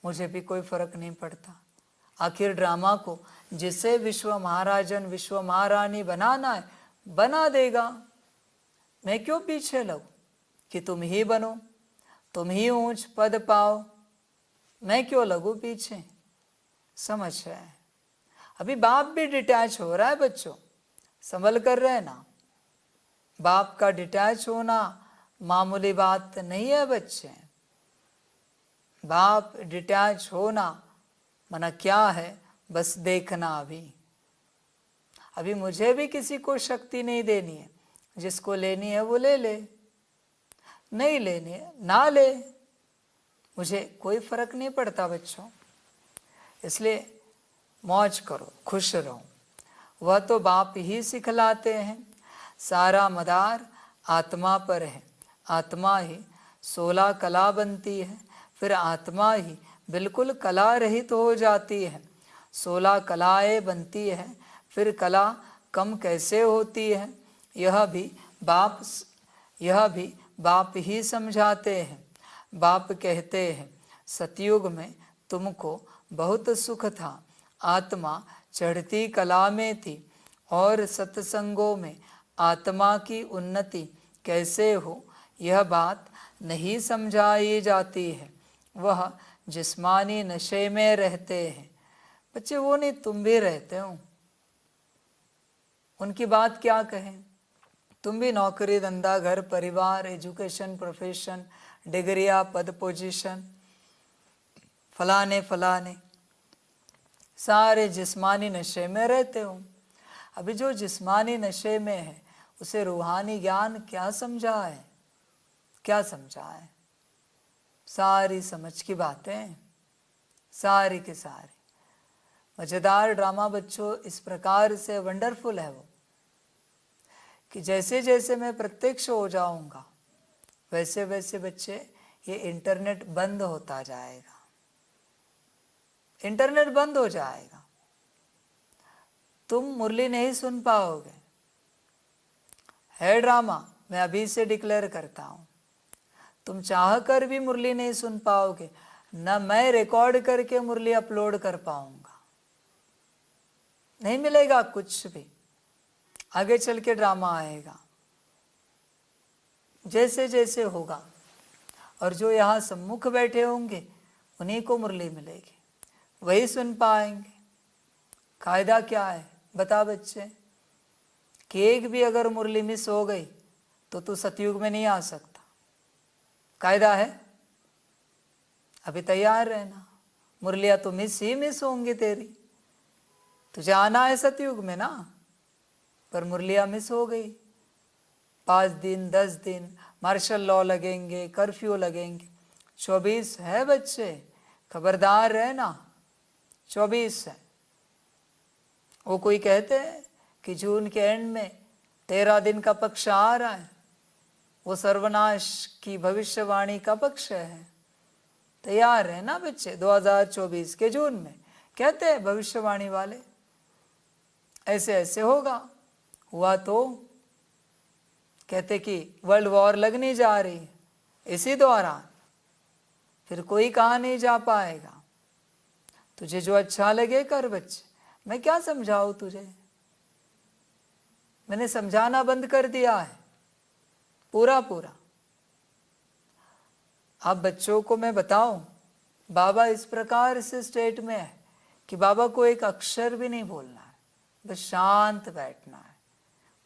मुझे भी कोई फर्क नहीं पड़ता। आखिर ड्रामा को जिसे विश्व महाराजन, विश्व महारानी बनाना है बना देगा। मैं क्यों पीछे लगूं कि तुम ही बनो, तुम ही ऊंच पद पाओ, मैं क्यों लगूं पीछे। समझ है। अभी बाप भी डिटैच हो रहा है बच्चों, संभल कर रहे ना। बाप का डिटैच होना मामूली बात नहीं है बच्चे। बाप डिटैच होना मना क्या है, बस देखना। अभी मुझे भी किसी को शक्ति नहीं देनी है, जिसको लेनी है वो ले ले, नहीं लेनी है ना ले, मुझे कोई फर्क नहीं पड़ता बच्चों। इसलिए मौज करो, खुश रहो। वह तो बाप ही सिखलाते हैं, सारा मदार आत्मा पर है। आत्मा ही 16 कला बनती है, फिर आत्मा ही बिल्कुल कला रहित हो जाती है। 16 कलाएं बनती है, फिर कला कम कैसे होती है, यह भी बाप ही समझाते हैं। बाप कहते हैं, सतयुग में तुमको बहुत सुख था, आत्मा चढ़ती कला में थी, और सत्संगों में आत्मा की उन्नति कैसे हो, यह बात नहीं समझाई जाती है। वह जिस्मानी नशे में रहते हैं। बच्चे वो नहीं, तुम भी रहते हो, उनकी बात क्या कहें। तुम भी नौकरी धंधा, घर परिवार, एजुकेशन, प्रोफेशन, डिग्रिया, पद पोजीशन, फलाने फलाने, सारे जिस्मानी नशे में रहते हो। अभी जो जिस्मानी नशे में है उसे रूहानी ज्ञान क्या समझा है, क्या समझा है। सारी समझ की बातें, सारी के सारी। मज़ेदार ड्रामा बच्चों इस प्रकार से वंडरफुल है वो, कि जैसे जैसे मैं प्रत्यक्ष हो जाऊंगा वैसे वैसे बच्चे ये इंटरनेट बंद होता जाएगा, इंटरनेट बंद हो जाएगा, तुम मुरली नहीं सुन पाओगे। है ड्रामा, मैं अभी से डिक्लेयर करता हूं, तुम चाह कर भी मुरली नहीं सुन पाओगे, न मैं रिकॉर्ड करके मुरली अपलोड कर पाऊंगा, नहीं मिलेगा कुछ भी। आगे चल के ड्रामा आएगा जैसे जैसे होगा, और जो यहाँ सम्मुख बैठे होंगे उन्हीं को मुरली मिलेगी, वही सुन पाएंगे। कायदा क्या है बता बच्चे, कि एक भी अगर मुरली मिस हो गई तो तू सतयुग में नहीं आ सकता। कायदा है, अभी तैयार रहना, मुरलियाँ तो मिस ही मिस होंगी तेरी, तुझे आना है सतयुग में ना। पर मुरलियाँ मिस हो गई, 5 दिन 10 दिन मार्शल लॉ लगेंगे, कर्फ्यू लगेंगे। 24 है बच्चे, खबरदार रहना, 24 है। वो कोई कहते हैं कि जून के एंड में 13 दिन का पक्ष आ रहा है, वो सर्वनाश की भविष्यवाणी का पक्ष है। तैयार है ना बच्चे, 2024 के जून में कहते हैं भविष्यवाणी वाले, ऐसे ऐसे होगा। हुआ तो कहते कि वर्ल्ड वॉर लगने जा रही है इसी दौरान, फिर कोई कहाँ नहीं जा पाएगा। तुझे जो अच्छा लगे कर बच्चे, मैं क्या समझाऊं तुझे, मैंने समझाना बंद कर दिया है पूरा पूरा। अब बच्चों को मैं बताऊं, बाबा इस प्रकार से स्टेट में है कि बाबा को एक अक्षर भी नहीं बोलना है, बस शांत बैठना है,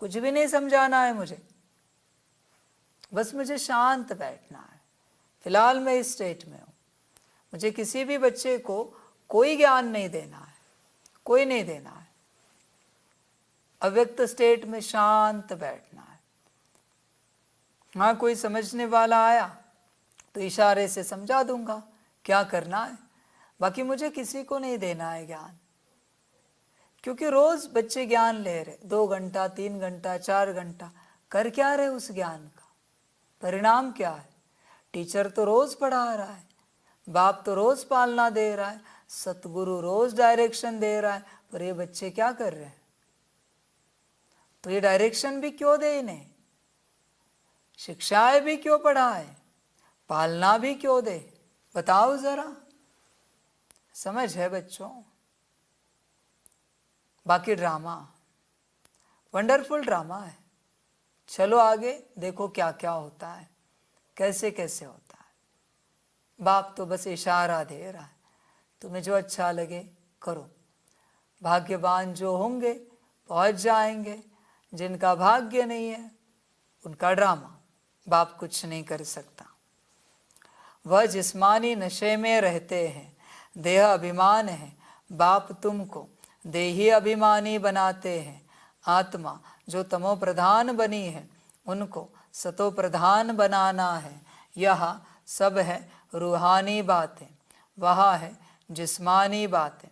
कुछ भी नहीं समझाना है मुझे, बस मुझे शांत बैठना है। फिलहाल मैं इस स्टेट में हूँ, मुझे किसी भी बच्चे को कोई ज्ञान नहीं देना है, कोई नहीं देना है। अव्यक्त स्टेट में शांत बैठना है। हाँ, कोई समझने वाला आया तो इशारे से समझा दूंगा क्या करना है, बाकी मुझे किसी को नहीं देना है ज्ञान। क्योंकि रोज बच्चे ज्ञान ले रहे, 2 घंटा 3 घंटा 4 घंटा, कर क्या रहे उस ज्ञान का, परिणाम क्या है। टीचर तो रोज पढ़ा रहा है, बाप तो रोज पालना दे रहा है, सतगुरु रोज डायरेक्शन दे रहा है, पर ये बच्चे क्या कर रहे हैं। तो ये डायरेक्शन भी क्यों दे इन्हें, शिक्षाएं भी क्यों पढ़ाए, पालना भी क्यों दे, बताओ जरा। समझ है बच्चों। बाकी ड्रामा वंडरफुल ड्रामा है, चलो आगे देखो क्या क्या होता है, कैसे कैसे होता है। बाप तो बस इशारा दे रहा है, तुम्हें जो अच्छा लगे करो। भाग्यवान जो होंगे पहुंच जाएंगे, जिनका भाग्य नहीं है उनका ड्रामा, बाप कुछ नहीं कर सकता। वह जिस्मानी नशे में रहते हैं, देह अभिमान है, बाप तुमको देही अभिमानी बनाते हैं। आत्मा जो तमो प्रधान बनी है, उनको सतो प्रधान बनाना है। यह सब है रूहानी बातें, वह है जिस्मानी बातें।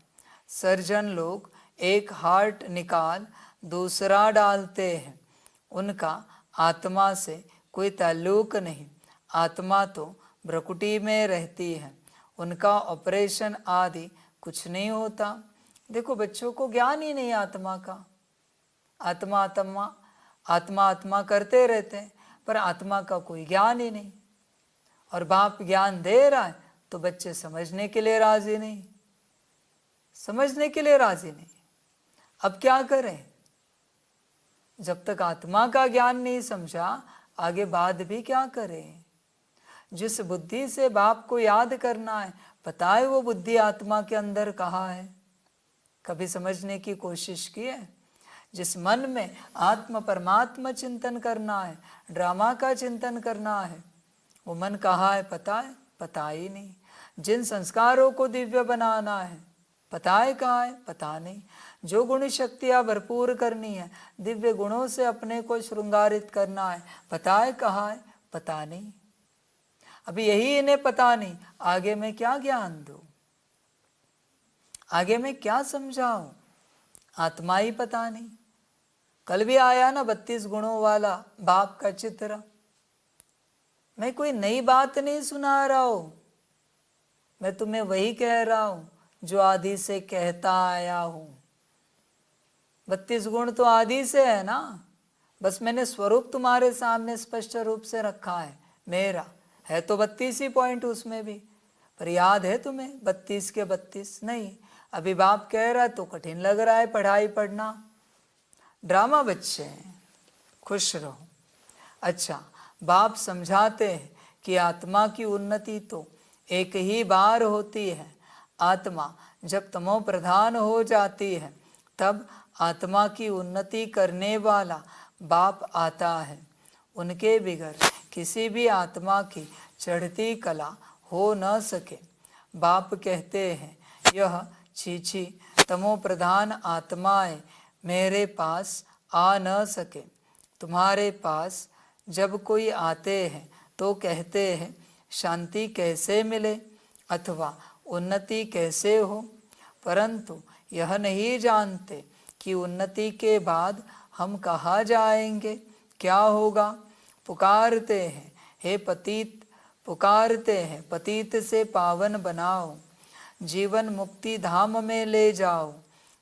सर्जन लोग एक हार्ट निकाल दूसरा डालते हैं, उनका आत्मा से कोई ताल्लुक नहीं, आत्मा तो भ्रकुटी में रहती है, उनका ऑपरेशन आदि कुछ नहीं होता। देखो बच्चों को ज्ञान ही नहीं आत्मा का, आत्मा आत्मा आत्मा आत्मा करते रहते हैं, पर आत्मा का कोई ज्ञान ही नहीं। और बाप ज्ञान दे रहा है तो बच्चे समझने के लिए राजी नहीं, समझने के लिए राजी नहीं। अब क्या करें, जब तक आत्मा का ज्ञान नहीं समझा आगे बात भी क्या करें। जिस बुद्धि से बाप को याद करना है, पता है वो बुद्धि आत्मा के अंदर कहाँ है, कभी समझने की कोशिश की है। जिस मन में आत्म परमात्मा चिंतन करना है, ड्रामा का चिंतन करना है, वो मन कहाँ है पता है, पता ही नहीं। जिन संस्कारों को दिव्य बनाना है, पता है कहाँ है, पता नहीं। जो गुण शक्तियाँ भरपूर करनी है, दिव्य गुणों से अपने को श्रृंगारित करना है, पता है कहाँ है, पता नहीं। अभी यही इन्हें पता नहीं, आगे मैं क्या ज्ञान दूँ। आगे मैं क्या समझाऊं, आत्मा ही पता नहीं। कल भी आया ना 32 गुणों वाला बाप का चित्र। मैं कोई नई बात नहीं सुना रहा हूं, मैं तुम्हें वही कह रहा हूं जो आदि से कहता आया हूं। 32 गुण तो आदि से है ना, बस मैंने स्वरूप तुम्हारे सामने स्पष्ट रूप से रखा है। मेरा है तो 32 ही पॉइंट उसमें भी, पर याद है तुम्हें 32 के 32 नहीं। अभी बाप कह रहा है तो कठिन लग रहा है पढ़ाई पढ़ना। ड्रामा बच्चे खुश रहो। अच्छा, बाप समझाते हैं कि आत्मा की उन्नति तो एक ही बार होती है। आत्मा जब तमो प्रधान हो जाती है तब आत्मा की उन्नति करने वाला बाप आता है। उनके बिगर किसी भी आत्मा की चढ़ती कला हो न सके। बाप कहते हैं, यह छीछी तमो प्रधान आत्माएं मेरे पास आ न सके। तुम्हारे पास जब कोई आते हैं तो कहते हैं शांति कैसे मिले अथवा उन्नति कैसे हो, परंतु यह नहीं जानते कि उन्नति के बाद हम कहाँ जाएंगे, क्या होगा। पुकारते हैं हे पतित, पुकारते हैं पतित से पावन बनाओ, जीवन मुक्ति धाम में ले जाओ।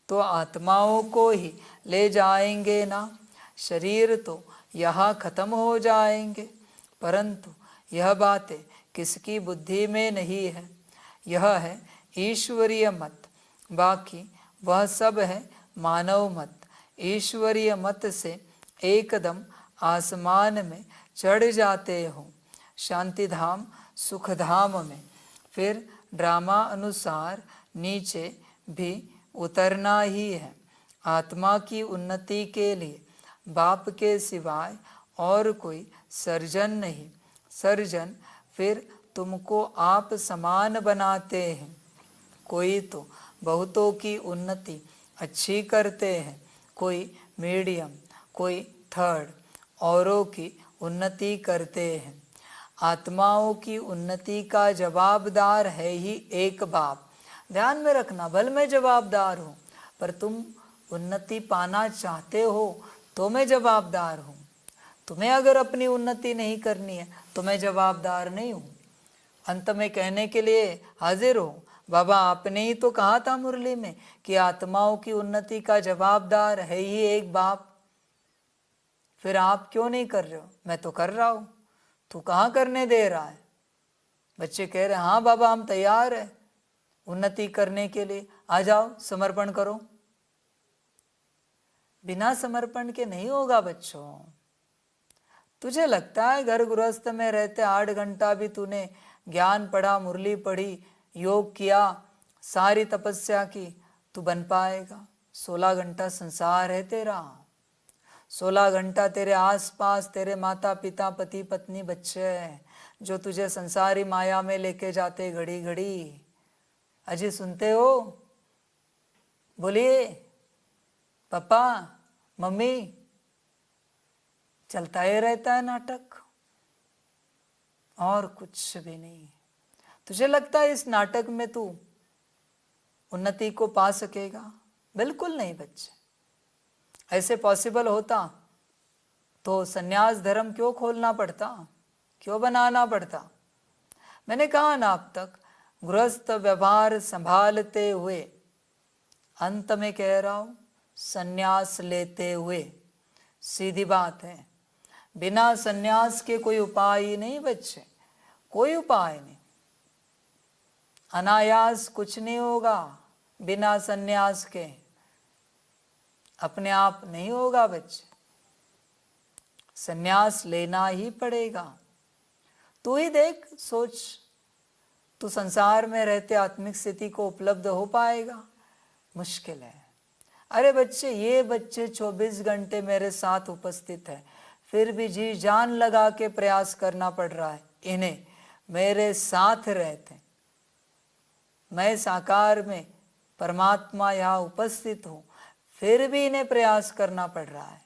तो आत्माओं को ही ले जाएंगे ना, शरीर तो यहाँ खत्म हो जाएंगे। परंतु यह बातें किसकी बुद्धि में नहीं है, यह है ईश्वरीय मत। बाकी वह सब है मानव मत। ईश्वरीय मत से एकदम आसमान में चढ़ जाते हो, शांति धाम सुख धाम में, फिर ड्रामा अनुसार नीचे भी उतरना ही है। आत्मा की उन्नति के लिए बाप के सिवाय और कोई सर्जन नहीं। सर्जन फिर तुमको आप समान बनाते हैं। कोई तो बहुतों की उन्नति अच्छी करते हैं, कोई मीडियम, कोई थर्ड, औरों की उन्नति करते हैं। आत्माओं की उन्नति का जवाबदार है ही एक बाप। ध्यान में रखना, भले मैं जवाबदार हूँ, पर तुम उन्नति पाना चाहते हो तो मैं जवाबदार हूँ। तुम्हें अगर अपनी उन्नति नहीं करनी है तो मैं जवाबदार नहीं हूँ। अंत में कहने के लिए हाजिर हो, बाबा आपने ही तो कहा था मुरली में कि आत्माओं की उन्नति का जवाबदार है ही एक बाप। फिर आप क्यों नहीं कर रहे हो? मैं तो कर रहा हूँ, तू कहाँ करने दे रहा है? बच्चे कह रहे हैं हाँ बाबा हम तैयार है उन्नति करने के लिए, आ जाओ समर्पण करो। बिना समर्पण के नहीं होगा बच्चों। तुझे लगता है घर गृहस्थ में रहते 8 घंटा भी तूने ज्ञान पढ़ा, मुरली पढ़ी, योग किया, सारी तपस्या की, तू बन पाएगा? 16 घंटा संसार है तेरा, 16 घंटा तेरे आसपास तेरे माता पिता पति पत्नी बच्चे हैं जो तुझे संसारी माया में लेके जाते घड़ी घड़ी। अजी सुनते हो? बोलिए पापा मम्मी। चलता ही रहता है नाटक और कुछ भी नहीं। तुझे लगता है इस नाटक में तू उन्नति को पा सकेगा? बिल्कुल नहीं बच्चे। ऐसे पॉसिबल होता तो सन्यास धर्म क्यों खोलना पड़ता, क्यों बनाना पड़ता? मैंने कहा ना अब तक गृहस्थ व्यवहार संभालते हुए, अंत में कह रहा हूं सन्यास लेते हुए। सीधी बात है, बिना सन्यास के कोई उपाय ही नहीं बच्चे, कोई उपाय नहीं। अनायास कुछ नहीं होगा बिना सन्यास के, अपने आप नहीं होगा बच्चे, सन्यास लेना ही पड़ेगा। तू ही देख, सोच, तू संसार में रहते आत्मिक स्थिति को उपलब्ध हो पाएगा? मुश्किल है। अरे बच्चे, ये बच्चे 24 घंटे मेरे साथ उपस्थित है, फिर भी जी जान लगा के प्रयास करना पड़ रहा है इन्हें मेरे साथ रहते। मैं साकार में परमात्मा यहाँ उपस्थित हूँ, फिर भी इन्हें प्रयास करना पड़ रहा है।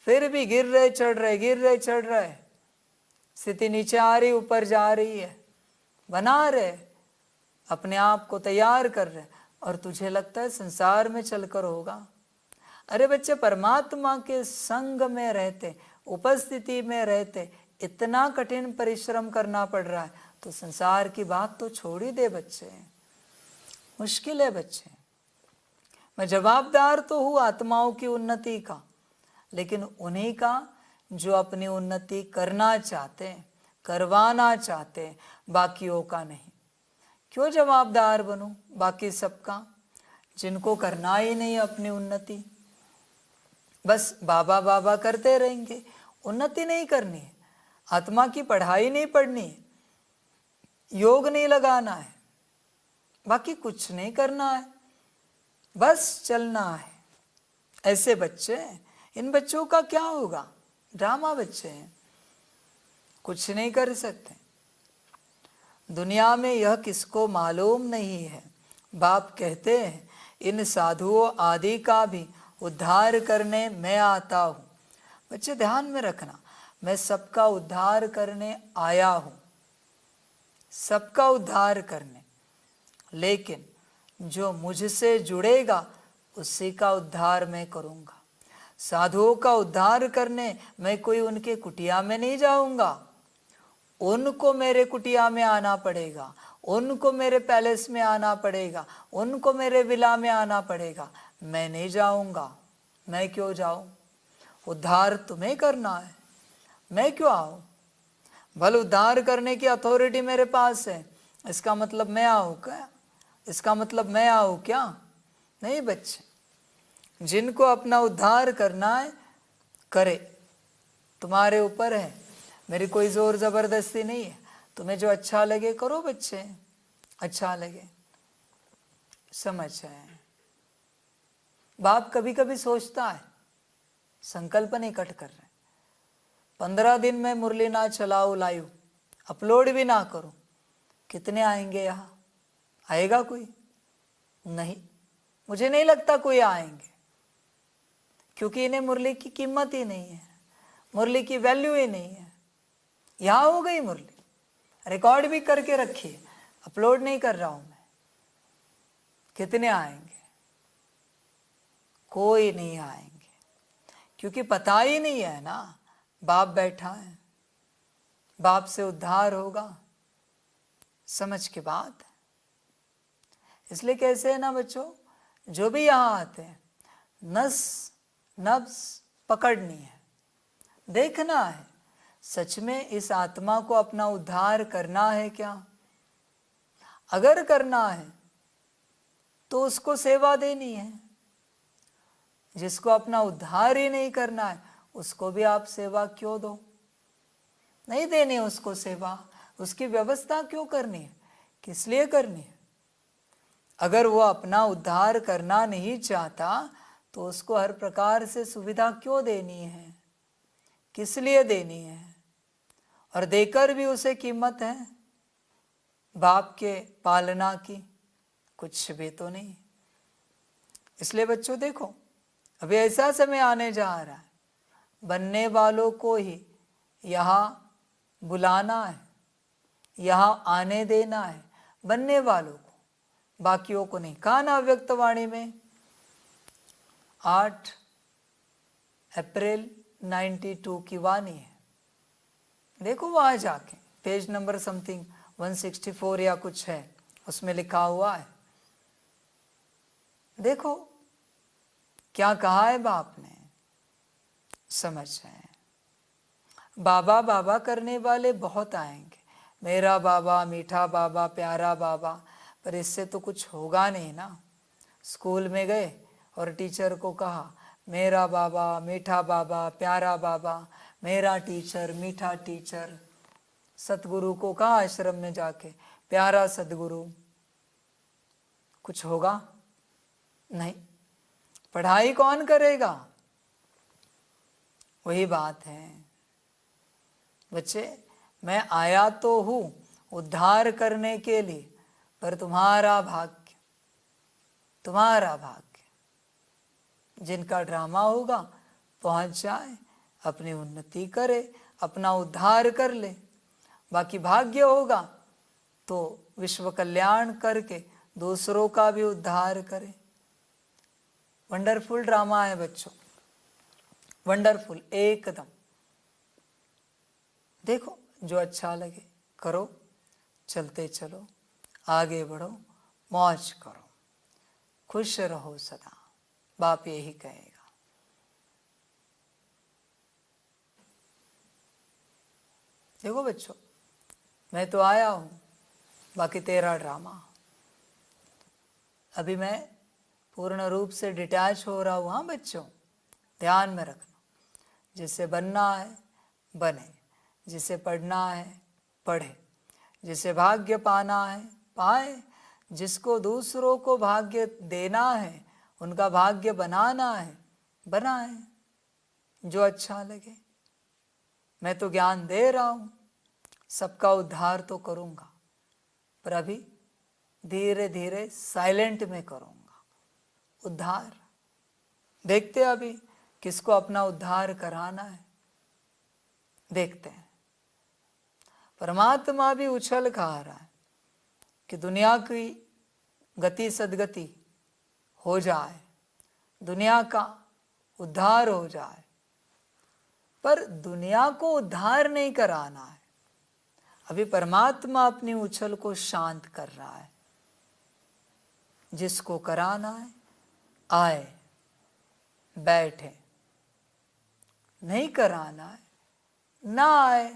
फिर भी गिर रहे चढ़ रहे, गिर रहे चढ़ रहे, स्थिति नीचे आ रही ऊपर जा रही है, बना रहे। अपने आप को तैयार कर रहे और तुझे लगता है संसार में चलकर होगा। अरे बच्चे, परमात्मा के संग में रहते, उपस्थिति में रहते इतना कठिन परिश्रम करना पड़ रहा है, तो संसार की बात तो छोड़ ही दे बच्चे। मुश्किल है बच्चे। मैं जवाबदार तो हूँ आत्माओं की उन्नति का, लेकिन उन्हीं का जो अपनी उन्नति करना चाहते हैं, करवाना चाहते हैं, बाकियों का नहीं। क्यों जवाबदार बनूं बाकी सबका, जिनको करना ही नहीं अपनी उन्नति, बस बाबा बाबा करते रहेंगे। उन्नति नहीं करनी है, आत्मा की पढ़ाई नहीं पढ़नी है, योग नहीं लगाना है, बाकी कुछ नहीं करना है, बस चलना है। ऐसे बच्चे, इन बच्चों का क्या होगा? ड्रामा बच्चे हैं, कुछ नहीं कर सकते। दुनिया में यह किसको मालूम नहीं है। बाप कहते हैं इन साधुओं आदि का भी उद्धार करने मैं आता हूँ। बच्चे ध्यान में रखना, मैं सबका उद्धार करने आया हूँ, सबका उद्धार करने, लेकिन जो मुझसे जुड़ेगा उसी का उद्धार मैं करूँगा। साधुओं का उद्धार करने मैं कोई उनके कुटिया में नहीं जाऊँगा, उनको मेरे कुटिया में आना पड़ेगा, उनको मेरे पैलेस में आना पड़ेगा, उनको मेरे विला में आना पड़ेगा। मैं नहीं जाऊँगा। मैं क्यों जाऊँ? उद्धार तुम्हें करना है, मैं क्यों आऊँ? भले उद्धार करने की अथॉरिटी मेरे पास है, इसका मतलब मैं आऊँ क्या? इसका मतलब मैं आऊँ क्या? नहीं बच्चे, जिनको अपना उद्धार करना है करे, तुम्हारे ऊपर है, मेरी कोई जोर ज़बरदस्ती नहीं है। तुम्हें जो अच्छा लगे करो बच्चे, अच्छा लगे। समझ आए? बाप कभी कभी सोचता है, संकल्प नहीं कट कर रहे, 15 दिन में मुरली ना चलाओ लाइव, अपलोड भी ना करो, कितने आएंगे यहाँ? आएगा कोई? नहीं, मुझे नहीं लगता कोई आएंगे, क्योंकि इन्हें मुरली की कीमत ही नहीं है, मुरली की वैल्यू ही नहीं है। यहाँ हो गई मुरली, रिकॉर्ड भी करके रखिए, अपलोड नहीं कर रहा हूँ मैं। कितने आएंगे? कोई नहीं आएंगे, क्योंकि पता ही नहीं है ना बाप बैठा है, बाप से उद्धार होगा। समझ के बात है। इसलिए कैसे है ना बच्चों, जो भी यहाँ आते हैं नस नब्ज पकड़नी है, देखना है सच में इस आत्मा को अपना उद्धार करना है क्या। अगर करना है तो उसको सेवा देनी है। जिसको अपना उद्धार ही नहीं करना है उसको भी आप सेवा क्यों दो? नहीं देनी है उसको सेवा, उसकी व्यवस्था क्यों करनी है? किस लिए करनी है? अगर वो अपना उद्धार करना नहीं चाहता तो उसको हर प्रकार से सुविधा क्यों देनी है? किस लिए देनी है? और देकर भी उसे कीमत है बाप के पालना की? कुछ भी तो नहीं। इसलिए बच्चों देखो, अभी ऐसा समय आने जा रहा है, बनने वालों को ही यहाँ बुलाना है, यहाँ आने देना है, बनने वालों को, बाकियों को नहीं। कहा ना अव्यक्तवाणी में 8 अप्रैल 92 की वाणी है, देखो वहाँ जाके पेज नंबर समथिंग 164 या कुछ है, उसमें लिखा हुआ है। देखो क्या कहा है बाप ने, समझ है। बाबा बाबा करने वाले बहुत आएंगे, मेरा बाबा, मीठा बाबा, प्यारा बाबा, पर इससे तो कुछ होगा नहीं ना। स्कूल में गए और टीचर को कहा मेरा बाबा, मीठा बाबा, प्यारा बाबा, मेरा टीचर, मीठा टीचर। सतगुरु को कहा आश्रम में जाके प्यारा सतगुरु, कुछ होगा नहीं। पढ़ाई कौन करेगा? वही बात है बच्चे, मैं आया तो हूँ उद्धार करने के लिए, पर तुम्हारा भाग्य, तुम्हारा भाग्य। जिनका ड्रामा होगा पहुंच जाए, अपनी उन्नति करे, अपना उद्धार कर ले। बाकी भाग्य होगा तो विश्व कल्याण करके दूसरों का भी उद्धार करे। वंडरफुल ड्रामा है बच्चों, वंडरफुल एकदम। देखो जो अच्छा लगे करो, चलते चलो, आगे बढ़ो, मौज करो, खुश रहो सदा, बाप यही कहेगा। देखो बच्चों, मैं तो आया हूं, बाकी तेरा ड्रामा। अभी मैं पूर्ण रूप से डिटैच हो रहा हूं। हाँ बच्चों, ध्यान में रखना, जिसे बनना है बने, जिसे पढ़ना है पढ़े, जिसे भाग्य पाना है पाए, जिसको दूसरों को भाग्य देना है, उनका भाग्य बनाना है बनाए, जो अच्छा लगे। मैं तो ज्ञान दे रहा हूं, सबका उद्धार तो करूंगा, पर अभी धीरे धीरे साइलेंट में करूंगा उद्धार। देखते हैं अभी किसको अपना उद्धार कराना है, देखते हैं। परमात्मा भी उछल खा रहा है कि दुनिया की गति सदगति हो जाए, दुनिया का उद्धार हो जाए, पर दुनिया को उद्धार नहीं कराना है। अभी परमात्मा अपनी उछल को शांत कर रहा है। जिसको कराना है आए बैठे, नहीं कराना है ना आए,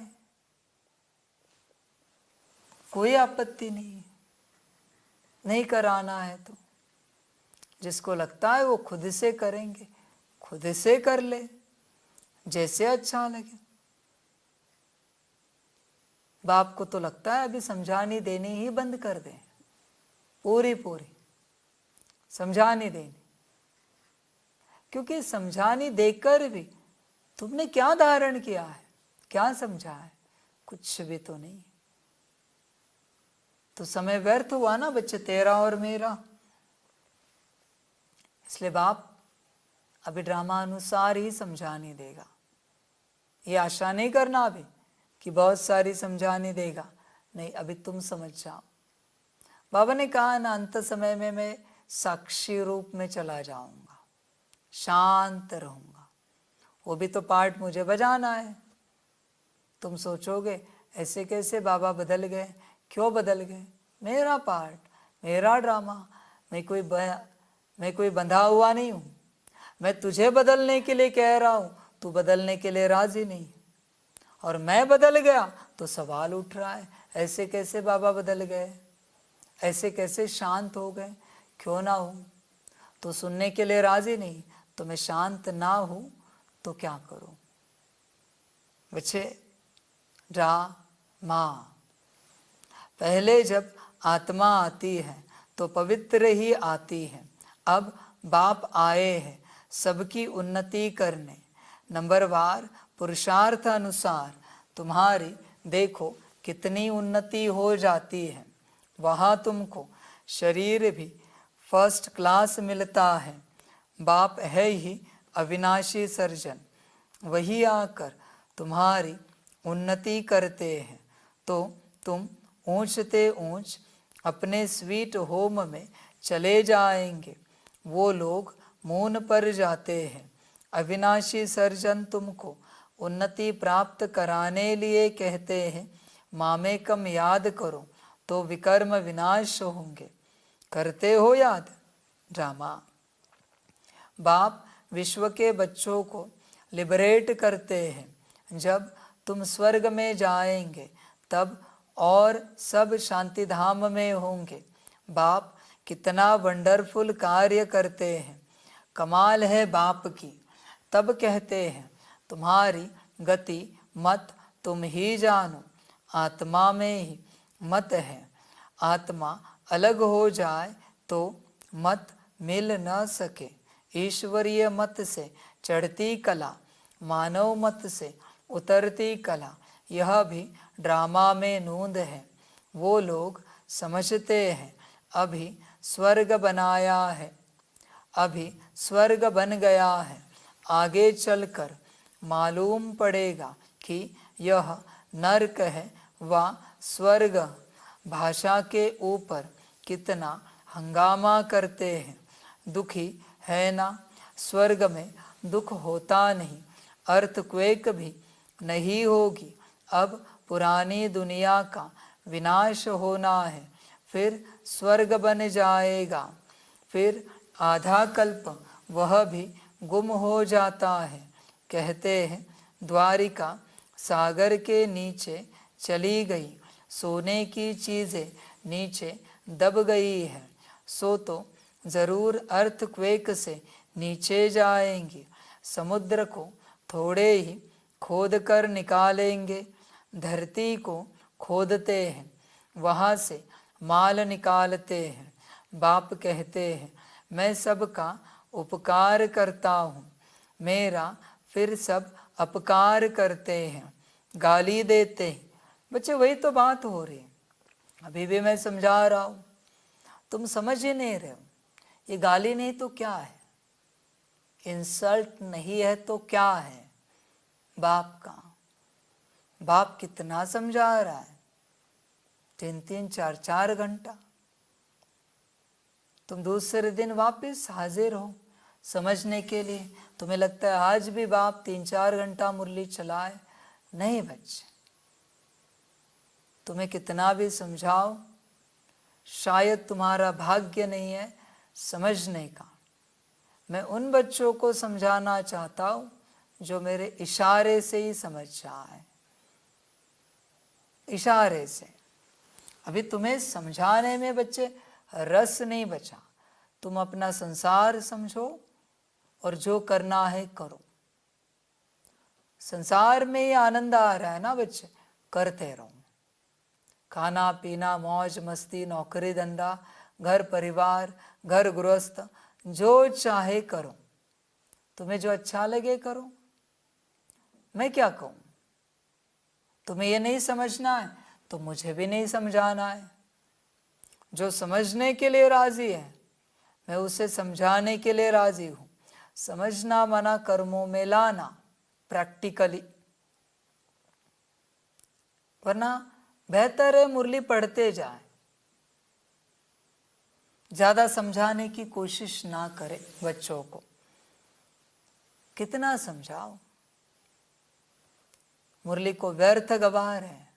कोई आपत्ति नहीं। नहीं कराना है तो जिसको लगता है वो खुद से करेंगे, खुद से कर ले, जैसे अच्छा लगे। बाप को तो लगता है अभी समझानी देनी ही बंद कर दें, पूरी पूरी समझानी देनी, क्योंकि समझानी देकर भी तुमने क्या धारण किया है, क्या समझा है? कुछ भी तो नहीं। तो समय व्यर्थ हुआ ना बच्चे, तेरा और मेरा। इसलिए बाप अभी ड्रामा अनुसार ही समझाने देगा। ये आशा नहीं करना अभी कि बहुत सारी समझाने देगा, नहीं, अभी तुम समझ जाओ। बाबा ने कहा ना, अंत समय में मैं साक्षी रूप में चला जाऊंगा, शांत रहूंगा। वो भी तो पार्ट मुझे बजाना है। तुम सोचोगे ऐसे कैसे बाबा बदल गए, क्यों बदल गए? मेरा पार्ट, मेरा ड्रामा। मैं कोई बंधा हुआ नहीं हूं। मैं तुझे बदलने के लिए कह रहा हूं, तू बदलने के लिए राजी नहीं, और मैं बदल गया तो सवाल उठ रहा है, ऐसे कैसे बाबा बदल गए, ऐसे कैसे शांत हो गए? क्यों ना हूं? तो सुनने के लिए राजी नहीं, तो मैं शांत ना हूं तो क्या करूं? बच्चे, ड्रामा पहले जब आत्मा आती है तो पवित्र ही आती है। अब बाप आए हैं सबकी उन्नति करने, नंबरवार पुरुषार्थ अनुसार तुम्हारी देखो कितनी उन्नति हो जाती है। वहाँ तुमको शरीर भी फर्स्ट क्लास मिलता है। बाप है ही अविनाशी सर्जन, वही आकर तुम्हारी उन्नति करते हैं, तो तुम ऊंचते ऊंच अपने स्वीट होम में चले जाएंगे। वो लोग मून पर जाते हैं। अविनाशी सर्जन तुमको उन्नति प्राप्त कराने लिए कहते हैं, मामेकम याद करो तो विकर्म विनाश होंगे। करते हो याद? ड्रामा। बाप विश्व के बच्चों को लिबरेट करते हैं। जब तुम स्वर्ग में जाएंगे तब और सब शांति धाम में होंगे। बाप कितना वंडरफुल कार्य करते हैं, कमाल है बाप की। तब कहते हैं, तुम्हारी गति मत तुम ही जानो, आत्मा में ही मत है। आत्मा अलग हो जाए तो मत मिल न सके। ईश्वरीय मत से चढ़ती कला, मानव मत से उतरती कला, यह भी ड्रामा में नूंद है। वो लोग समझते हैं अभी स्वर्ग बनाया है, अभी स्वर्ग बन गया है, आगे चलकर मालूम पड़ेगा कि यह नरक है व स्वर्ग। भाषा के ऊपर कितना हंगामा करते हैं। दुखी है ना, स्वर्ग में दुख होता नहीं, अर्थक्वेक भी नहीं होगी। अब पुरानी दुनिया का विनाश होना है, फिर स्वर्ग बन जाएगा। फिर आधा कल्प वह भी गुम हो जाता है। कहते हैं द्वारिका सागर के नीचे चली गई, सोने की चीज़ें नीचे दब गई है। सो तो ज़रूर अर्थक्वेक से नीचे जाएंगे, समुद्र को थोड़े ही खोद कर निकालेंगे। धरती को खोदते हैं, वहाँ से माल निकालते हैं। बाप कहते हैं मैं सबका उपकार करता हूँ, मेरा फिर सब अपकार करते हैं, गाली देते हैं। बच्चे वही तो बात हो रही है, अभी भी मैं समझा रहा हूँ, तुम समझ ही नहीं रहे हो। ये गाली नहीं तो क्या है, इंसल्ट नहीं है तो क्या है। बाप का बाप कितना समझा रहा है, 3-3 4-4 घंटा। तुम दूसरे दिन वापस हाजिर हो समझने के लिए। तुम्हें लगता है आज भी बाप 3-4 घंटा मुरली चलाए? नहीं बच्चे, तुम्हें कितना भी समझाओ, शायद तुम्हारा भाग्य नहीं है समझने का। मैं उन बच्चों को समझाना चाहता हूँ जो मेरे इशारे से ही समझ जाए, इशारे से। अभी तुम्हें समझाने में बच्चे रस नहीं बचा, तुम अपना संसार समझो और जो करना है करो। संसार में ही आनंद आ रहा है ना बच्चे, करते रहो। खाना पीना मौज मस्ती नौकरी धंधा घर परिवार घर गृहस्थ जो चाहे करो, तुम्हें जो अच्छा लगे करो। मैं क्या कहूँ, तुम्हें ये नहीं समझना है तो मुझे भी नहीं समझाना है। जो समझने के लिए राजी है मैं उसे समझाने के लिए राजी हूँ। समझना मना कर्मों में लाना प्रैक्टिकली, वरना बेहतर है मुरली पढ़ते जाए, ज्यादा समझाने की कोशिश ना करे बच्चों को। कितना समझाओ, मुरली को व्यर्थ गवा रहे हैं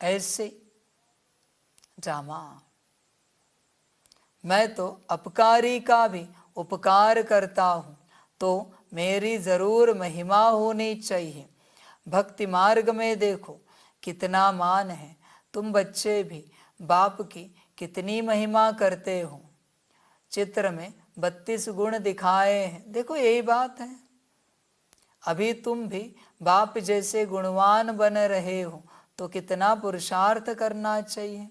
ऐसे ड्रामा। मैं तो अपकारी का भी उपकार करता हूँ, तो मेरी जरूर महिमा होनी चाहिए। भक्ति मार्ग में देखो कितना मान है, तुम बच्चे भी बाप की कितनी महिमा करते हो। चित्र में 32 गुण दिखाए हैं, देखो यही बात है। अभी तुम भी बाप जैसे गुणवान बन रहे हो तो कितना पुरुषार्थ करना चाहिए।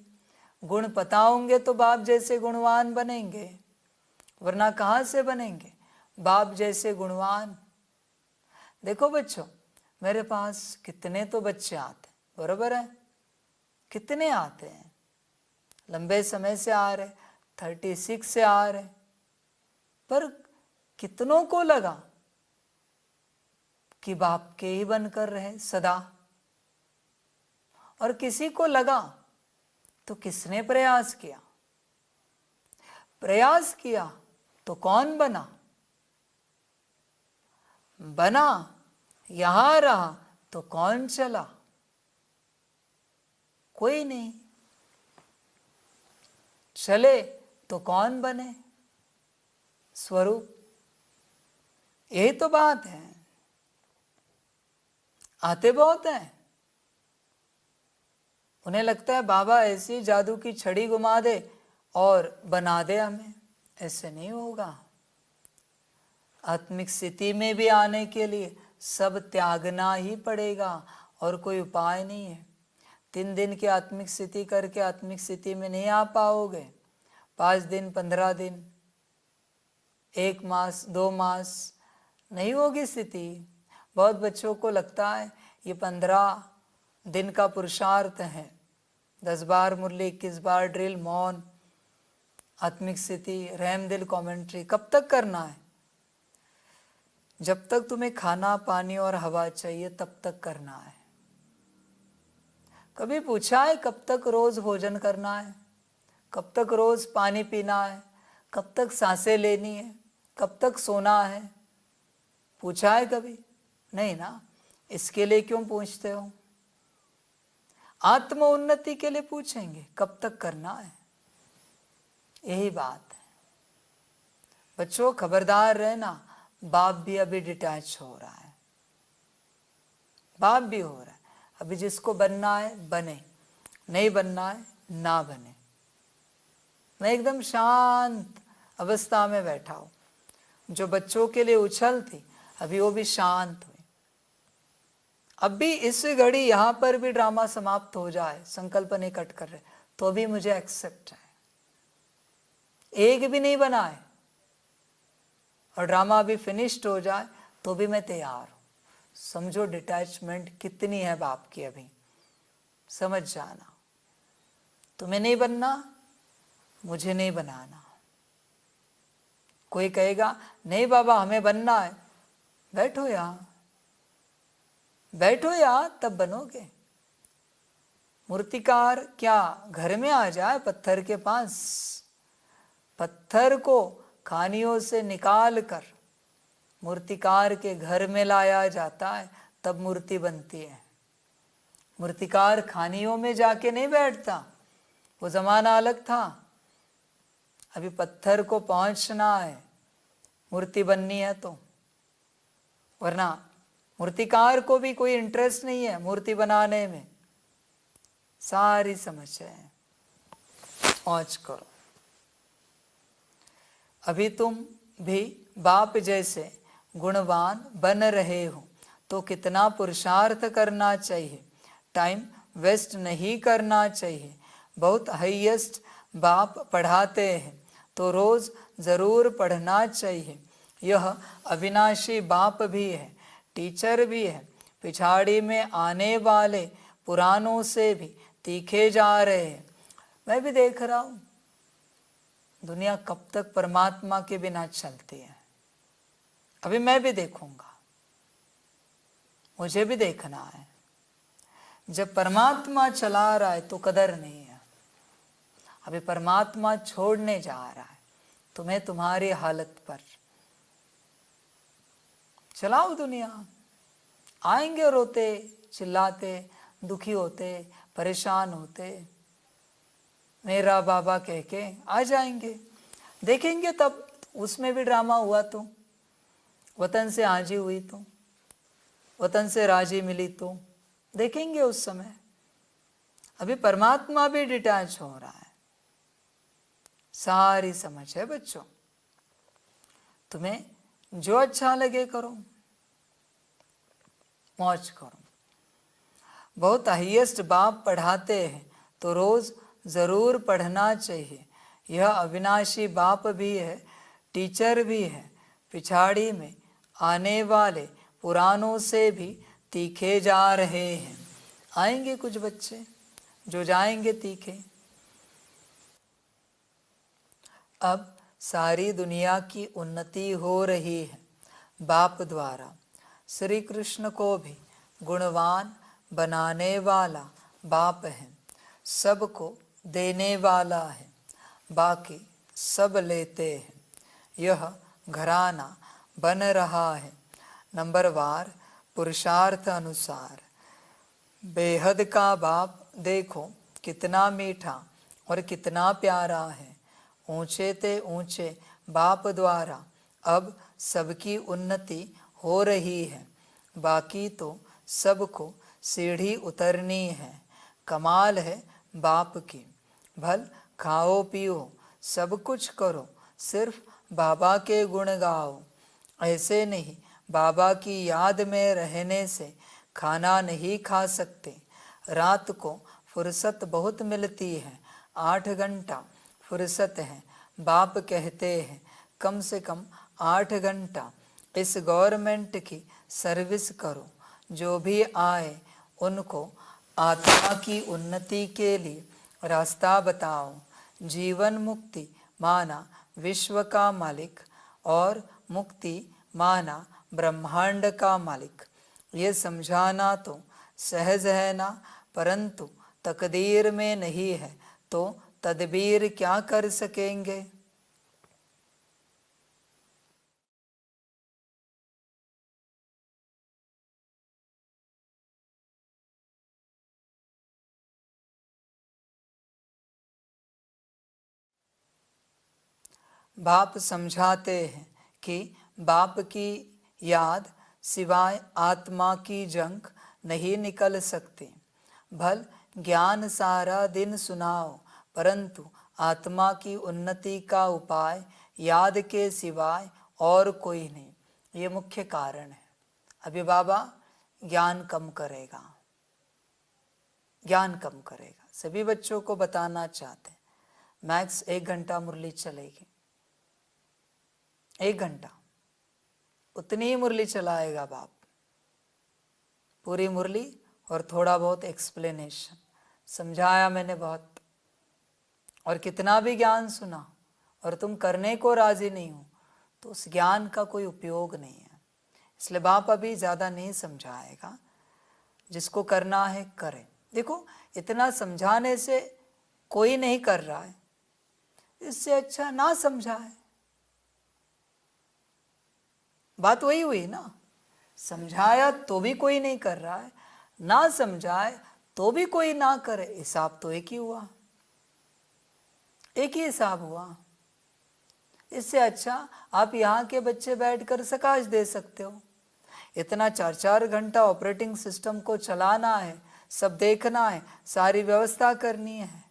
गुण पता होंगे तो बाप जैसे गुणवान बनेंगे, वरना कहाँ से बनेंगे बाप जैसे गुणवान। देखो बच्चों, मेरे पास कितने तो बच्चे आते, बरोबर है, कितने आते हैं, लंबे समय से आ रहे, 36 से आ रहे, पर कितनों को लगा कि बाप के ही बनकर रहे सदा, और किसी को लगा तो किसने प्रयास किया? प्रयास किया तो कौन बना? बना, यहां रहा तो कौन चला? कोई नहीं। चले तो कौन बने? स्वरूप। यही तो बात है। आते बहुत हैं, उन्हें लगता है बाबा ऐसी जादू की छड़ी घुमा दे और बना दे हमें। ऐसे नहीं होगा। आत्मिक स्थिति में भी आने के लिए सब त्यागना ही पड़ेगा और कोई उपाय नहीं है। 3 दिन की आत्मिक स्थिति करके आत्मिक स्थिति में नहीं आ पाओगे। 5 दिन 15 दिन 1 मास 2 मास नहीं होगी स्थिति। बहुत बच्चों को लगता है ये 15 दिन का पुरुषार्थ है, 10 बार मुरली 21 बार ड्रिल मौन आत्मिक स्थिति रहम दिल कमेंट्री कब तक करना है? जब तक तुम्हें खाना पानी और हवा चाहिए तब तक करना है। कभी पूछा है कब तक रोज भोजन करना है, कब तक रोज पानी पीना है, कब तक सांसें लेनी है, कब तक सोना है? पूछा है कभी? नहीं ना। इसके लिए क्यों पूछते हो? आत्म उन्नति के लिए पूछेंगे, कब तक करना है? यही बात है बच्चों। खबरदार रहना, बाप भी अभी डिटैच हो रहा है, बाप भी हो रहा है। अभी जिसको बनना है बने, नहीं बनना है ना बने। मैं एकदम शांत अवस्था में बैठा हूं। जो बच्चों के लिए उछल थी अभी वो भी शांत हुई। अब भी इस घड़ी यहां पर भी ड्रामा समाप्त हो जाए, संकल्प नहीं कट कर रहे तो भी मुझे एक्सेप्ट है। एक भी नहीं बना है और ड्रामा अभी फिनिश्ड हो जाए तो भी मैं तैयार हूं। समझो डिटैचमेंट कितनी है बाप की, अभी समझ जाना। तुम्हें नहीं बनना, मुझे नहीं बनाना। कोई कहेगा नहीं बाबा हमें बनना है, बैठो यहां, बैठो यहां, तब बनोगे। मूर्तिकार क्या घर में आ जाए पत्थर के पास? पत्थर को खानियों से निकाल कर मूर्तिकार के घर में लाया जाता है, तब मूर्ति बनती है। मूर्तिकार खानियों में जाके नहीं बैठता, वो जमाना अलग था। अभी पत्थर को पहुंचना है मूर्ति बननी है तो, वरना मूर्तिकार को भी कोई इंटरेस्ट नहीं है मूर्ति बनाने में। सारी समझ है, पहुंच करो। अभी तुम भी बाप जैसे गुणवान बन रहे हो तो कितना पुरुषार्थ करना चाहिए, टाइम वेस्ट नहीं करना चाहिए। बहुत हाईएस्ट बाप पढ़ाते हैं तो रोज जरूर पढ़ना चाहिए। यह अविनाशी बाप भी है, टीचर भी है। पिछाड़ी में आने वाले पुरानों से भी तीखे जा रहे हैं। मैं भी देख रहा हूं दुनिया कब तक परमात्मा के बिना चलती है। अभी मैं भी देखूंगा, मुझे भी देखना है। जब परमात्मा चला रहा है तो कदर नहीं है। अभी परमात्मा छोड़ने जा रहा है तुम्हें तुम्हारी हालत पर। चलाओ दुनिया, आएंगे रोते चिल्लाते, दुखी होते, परेशान होते, मेरा बाबा कह के आ जाएंगे। देखेंगे तब उसमें भी ड्रामा हुआ तो, वतन से आजी हुई तो, वतन से राजी मिली तो देखेंगे उस समय। अभी परमात्मा भी डिटैच हो रहा है। सारी समझ है बच्चों। तुम्हें जो अच्छा लगे करो, मौज करो। बहुत हाईएस्ट बाप पढ़ाते हैं तो रोज जरूर पढ़ना चाहिए। यह अविनाशी बाप भी है, टीचर भी है। पिछाड़ी में आने वाले पुरानों से भी तीखे जा रहे हैं। आएंगे कुछ बच्चे जो जाएंगे तीखे। अब सारी दुनिया की उन्नति हो रही है बाप द्वारा। श्री कृष्ण को भी गुणवान बनाने वाला बाप है, सबको देने वाला है, बाकी सब लेते हैं। यह घराना बन रहा है नंबरवार पुरुषार्थ अनुसार। बेहद का बाप देखो कितना मीठा और कितना प्यारा है। ऊंचे ते ऊंचे बाप द्वारा अब सबकी उन्नति हो रही है, बाकी तो सबको सीढ़ी उतरनी है। कमाल है बाप की। भल खाओ पियो सब कुछ करो, सिर्फ बाबा के गुण गाओ। ऐसे नहीं बाबा की याद में रहने से खाना नहीं खा सकते। रात को फुर्सत बहुत मिलती है, 8 घंटा फुर्सत है। बाप कहते हैं कम से कम 8 घंटा इस गवर्नमेंट की सर्विस करो। जो भी आए उनको आत्मा की उन्नति के लिए रास्ता बताओ। जीवन मुक्ति माना विश्व का मालिक और मुक्ति माना ब्रह्मांड का मालिक। ये समझाना तो सहज है ना, परंतु तकदीर में नहीं है तो तदबीर क्या कर सकेंगे। बाप समझाते हैं कि बाप की याद सिवाय आत्मा की जंख नहीं निकल सकती। भल ज्ञान सारा दिन सुनाओ, परंतु आत्मा की उन्नति का उपाय याद के सिवाय और कोई नहीं। ये मुख्य कारण है। अभी बाबा ज्ञान कम करेगा, ज्ञान कम करेगा। सभी बच्चों को बताना चाहते हैं, मैक्स 1 घंटा मुरली चलेगी, 1 घंटा उतनी ही मुरली चलाएगा बाप। पूरी मुरली और थोड़ा बहुत एक्सप्लेनेशन। समझाया मैंने बहुत, और कितना भी ज्ञान सुना और तुम करने को राजी नहीं हो तो उस ज्ञान का कोई उपयोग नहीं है। इसलिए बाप अभी ज़्यादा नहीं समझाएगा, जिसको करना है करे। देखो इतना समझाने से कोई नहीं कर रहा है, इससे अच्छा ना समझाए। बात वही हुई ना, समझाया तो भी कोई नहीं कर रहा है, ना समझाए तो भी कोई ना करे, हिसाब तो एक ही हुआ, एक ही हिसाब हुआ। इससे अच्छा आप यहाँ के बच्चे बैठकर सकाश दे सकते हो। इतना 4-4 घंटा ऑपरेटिंग सिस्टम को चलाना है, सब देखना है, सारी व्यवस्था करनी है।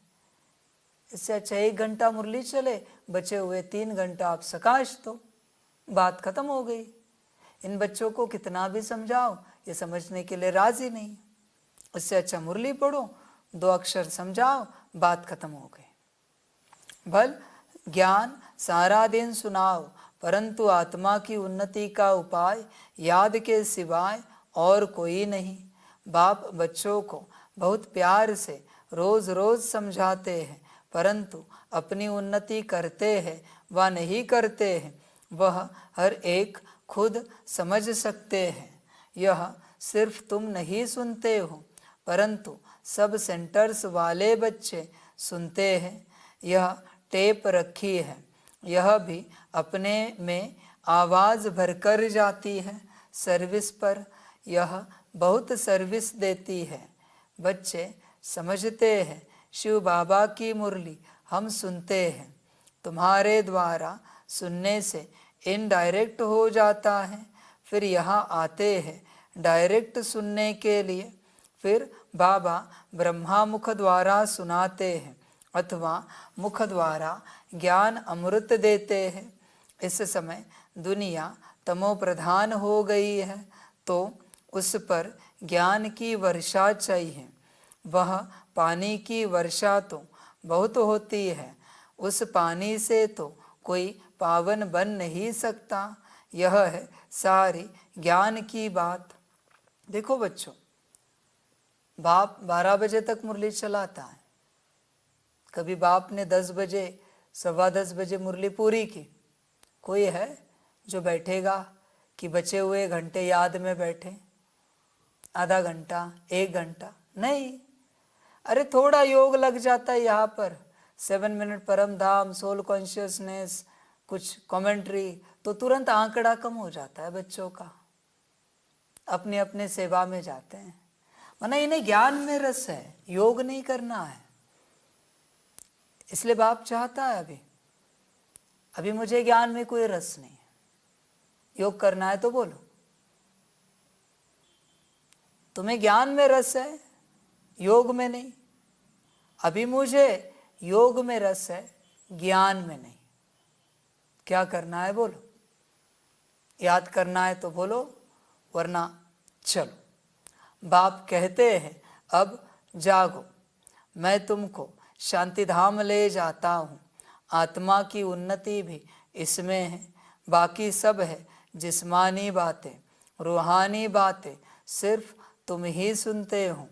इससे अच्छा 1 घंटा मुरली चले, बचे हुए 3 घंटा आप सकाश दो, बात खत्म हो गई। इन बच्चों को कितना भी समझाओ ये समझने के लिए राजी नहीं। इससे अच्छा मुरली पढ़ो, 2 अक्षर समझाओ, बात खत्म हो गई। भल ज्ञान सारा दिन सुनाओ, परंतु आत्मा की उन्नति का उपाय याद के सिवाय और कोई नहीं। बाप बच्चों को बहुत प्यार से रोज रोज समझाते हैं, परंतु अपनी उन्नति करते हैं व नहीं करते हैं वह हर एक खुद समझ सकते हैं। यह सिर्फ तुम नहीं सुनते हो, परंतु सब सेंटर्स वाले बच्चे सुनते हैं। यह टेप रखी है, यह भी अपने में आवाज़ भरकर जाती है। सर्विस पर यह बहुत सर्विस देती है। बच्चे समझते हैं शिव बाबा की मुरली हम सुनते हैं, तुम्हारे द्वारा सुनने से इनडायरेक्ट हो जाता है, फिर यहाँ आते हैं डायरेक्ट सुनने के लिए। फिर बाबा ब्रह्मा मुख द्वारा सुनाते हैं अथवा मुख द्वारा ज्ञान अमृत देते हैं। इस समय दुनिया तमो प्रधान हो गई है तो उस पर ज्ञान की वर्षा चाहिए। वह पानी की वर्षा तो बहुत होती है, उस पानी से तो कोई पावन बन नहीं सकता। यह है सारी ज्ञान की बात। देखो बच्चों, बाप 12 बजे तक मुरली चलाता है, कभी बाप ने 10 बजे 10:15 बजे मुरली पूरी की। कोई है जो बैठेगा कि बचे हुए घंटे याद में बैठे, आधा घंटा 1 घंटा नहीं। अरे थोड़ा योग लग जाता है यहाँ पर, 7 मिनट परम धाम, सोल कॉन्शियसनेस, कुछ कमेंट्री, तो तुरंत आंकड़ा कम हो जाता है बच्चों का, अपने अपने सेवा में जाते हैं। माना इन्हें ज्ञान में रस है, योग नहीं करना है। इसलिए बाप चाहता है अभी मुझे ज्ञान में कोई रस नहीं है, योग करना है तो बोलो। तुम्हें ज्ञान में रस है, योग में नहीं। अभी मुझे योग में रस है, ज्ञान में नहीं। क्या करना है बोलो, याद करना है तो बोलो, वरना चलो। बाप कहते हैं अब जागो, मैं तुमको शांति धाम ले जाता हूँ। आत्मा की उन्नति भी इसमें है, बाकी सब है जिस्मानी बातें, रूहानी बातें सिर्फ तुम ही सुनते हो।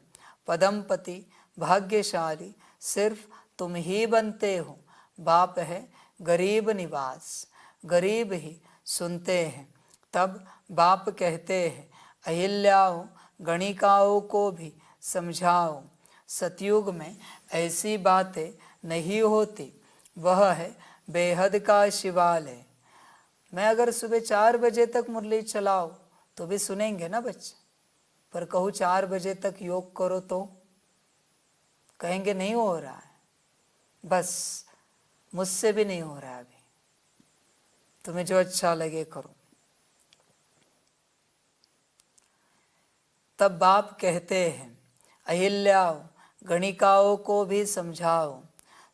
पदमपति भाग्यशाली सिर्फ तुम ही बनते हो। बाप है गरीब निवास, गरीब ही सुनते हैं। तब बाप कहते हैं अहिल्याओं गणिकाओं को भी समझाओ, सतयुग में ऐसी बातें नहीं होती, वह है बेहद का शिवालय। मैं अगर सुबह 4 बजे तक मुरली चलाओ तो भी सुनेंगे ना बच्चे, पर कहूँ 4 बजे तक योग करो तो कहेंगे नहीं हो रहा है, बस मुझसे भी नहीं हो रहा है, अभी तुम्हें जो अच्छा लगे करो। तब बाप कहते हैं, अहिल्याओं गणिकाओं को भी समझाओ,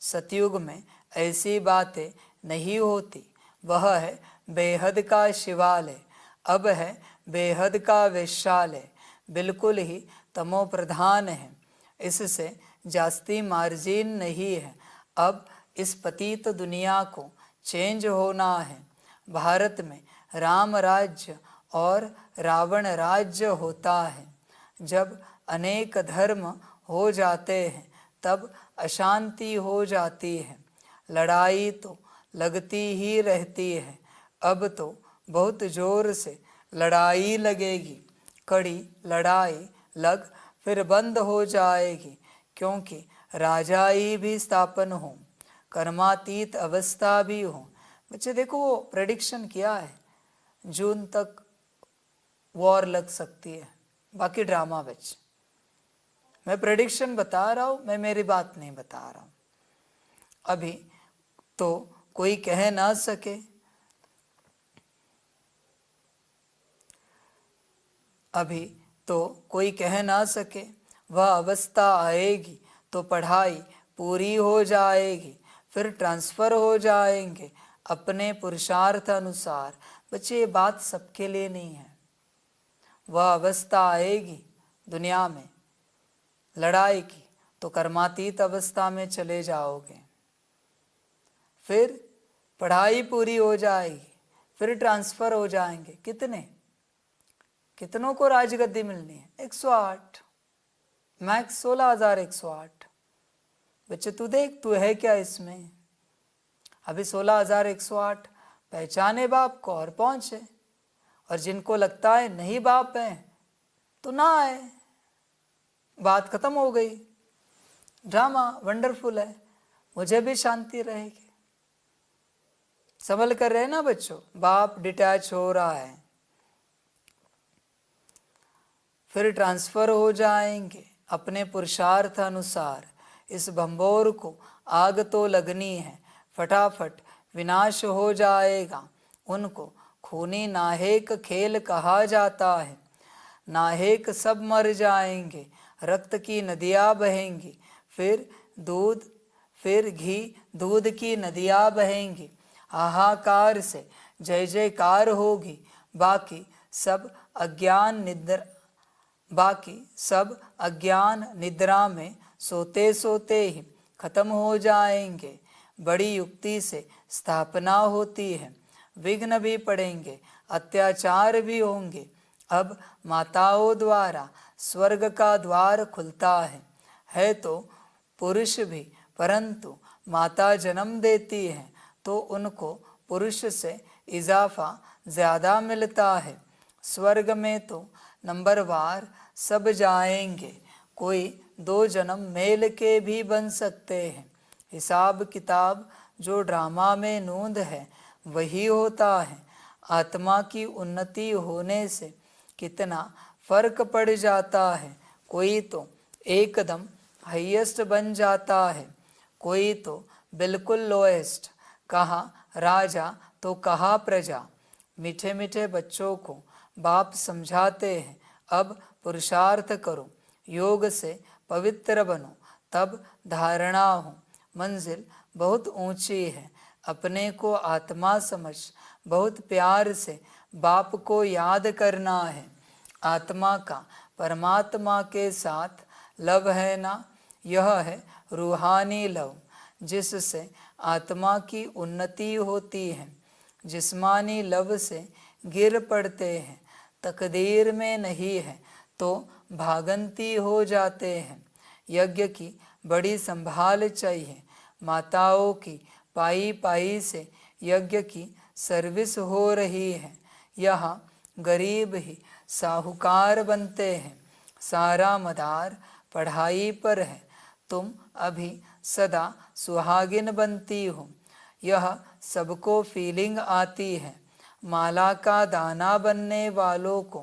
सतयुग में ऐसी बातें नहीं होती, वह है बेहद का शिवालय। अब है बेहद का वेश्यालय, बिल्कुल ही तमो प्रधान है, इससे जास्ती मार्जिन नहीं है। अब इस पतित दुनिया को चेंज होना है। भारत में राम राज्य और रावण राज्य होता है। जब अनेक धर्म हो जाते हैं तब अशांति हो जाती है, लड़ाई तो लगती ही रहती है। अब तो बहुत जोर से लड़ाई लगेगी, कड़ी लड़ाई लग फिर बंद हो जाएगी, क्योंकि राजाई भी स्थापन हो, कर्मातीत अवस्था भी हो। बच्चे देखो वो प्रेडिक्शन किया है, जून तक वॉर लग सकती है, बाकी ड्रामा बच्चे। मैं प्रेडिक्शन बता रहा हूँ, मैं मेरी बात नहीं बता रहा हूँ। अभी तो कोई कह ना सके, अभी तो कोई कह ना सके, वह अवस्था आएगी तो पढ़ाई पूरी हो जाएगी, फिर ट्रांसफ़र हो जाएंगे अपने पुरुषार्थ अनुसार। बच्चे ये बात सबके लिए नहीं है। वह अवस्था आएगी दुनिया में लड़ाई की तो कर्मातीत अवस्था में चले जाओगे, फिर पढ़ाई पूरी हो जाएगी, फिर ट्रांसफ़र हो जाएंगे। कितनों को राजगद्दी मिलनी है? 108, मैक्स 16,108। बच्चे तू देख, तू है क्या इसमें? अभी 16,108 पहचाने बाप को और पहुँचे, और जिनको लगता है नहीं बाप है तो ना आए, बात खत्म हो गई। ड्रामा वंडरफुल है, मुझे भी शांति रहेगी। संभल कर रहे ना बच्चों, बाप डिटैच हो रहा है, फिर ट्रांसफ़र हो जाएंगे अपने पुरुषार्थ अनुसार। इस भंबोर को आग तो लगनी है, फटाफट विनाश हो जाएगा। उनको खूनी नाहेक खेल कहा जाता है, नाहेक सब मर जाएंगे, रक्त की नदियाँ बहेंगी, फिर दूध, फिर घी दूध की नदियाँ बहेंगी, हाहाकार से जय जयकार होगी। बाकी सब अज्ञान निद्रा में सोते सोते ही खत्म हो जाएंगे। बड़ी युक्ति से स्थापना होती है, विघ्न भी पड़ेंगे, अत्याचार भी होंगे। अब माताओं द्वारा स्वर्ग का द्वार खुलता है तो पुरुष भी, परंतु माता जन्म देती है तो उनको पुरुष से इजाफा ज़्यादा मिलता है। स्वर्ग में तो नंबरवार सब जाएंगे, कोई 2 जन्म मेल के भी बन सकते हैं। हिसाब किताब जो ड्रामा में नूंद है वही होता है। आत्मा की उन्नति होने से कितना फर्क पड़ जाता है। कोई तो एकदम हाईएस्ट बन जाता है, कोई तो बिल्कुल लोएस्ट, कहाँ राजा तो कहाँ प्रजा। मीठे मीठे बच्चों को बाप समझाते हैं, अब पुरुषार्थ करो, योग से पवित्र बनो, तब धारणा हो। मंजिल बहुत ऊंची है, अपने को आत्मा समझ बहुत प्यार से बाप को याद करना है। आत्मा का परमात्मा के साथ लव है ना, यह है रूहानी लव, जिससे आत्मा की उन्नति होती है। जिस्मानी लव से गिर पड़ते हैं, तकदीर में नहीं है तो भागंती हो जाते हैं। यज्ञ की बड़ी संभाल चाहिए, माताओं की पाई पाई से यज्ञ की सर्विस हो रही है। यहाँ गरीब ही साहूकार बनते हैं, सारा मदार पढ़ाई पर है, तुम अभी सदा सुहागिन बनती हो, यह सबको फीलिंग आती है। माला का दाना बनने वालों को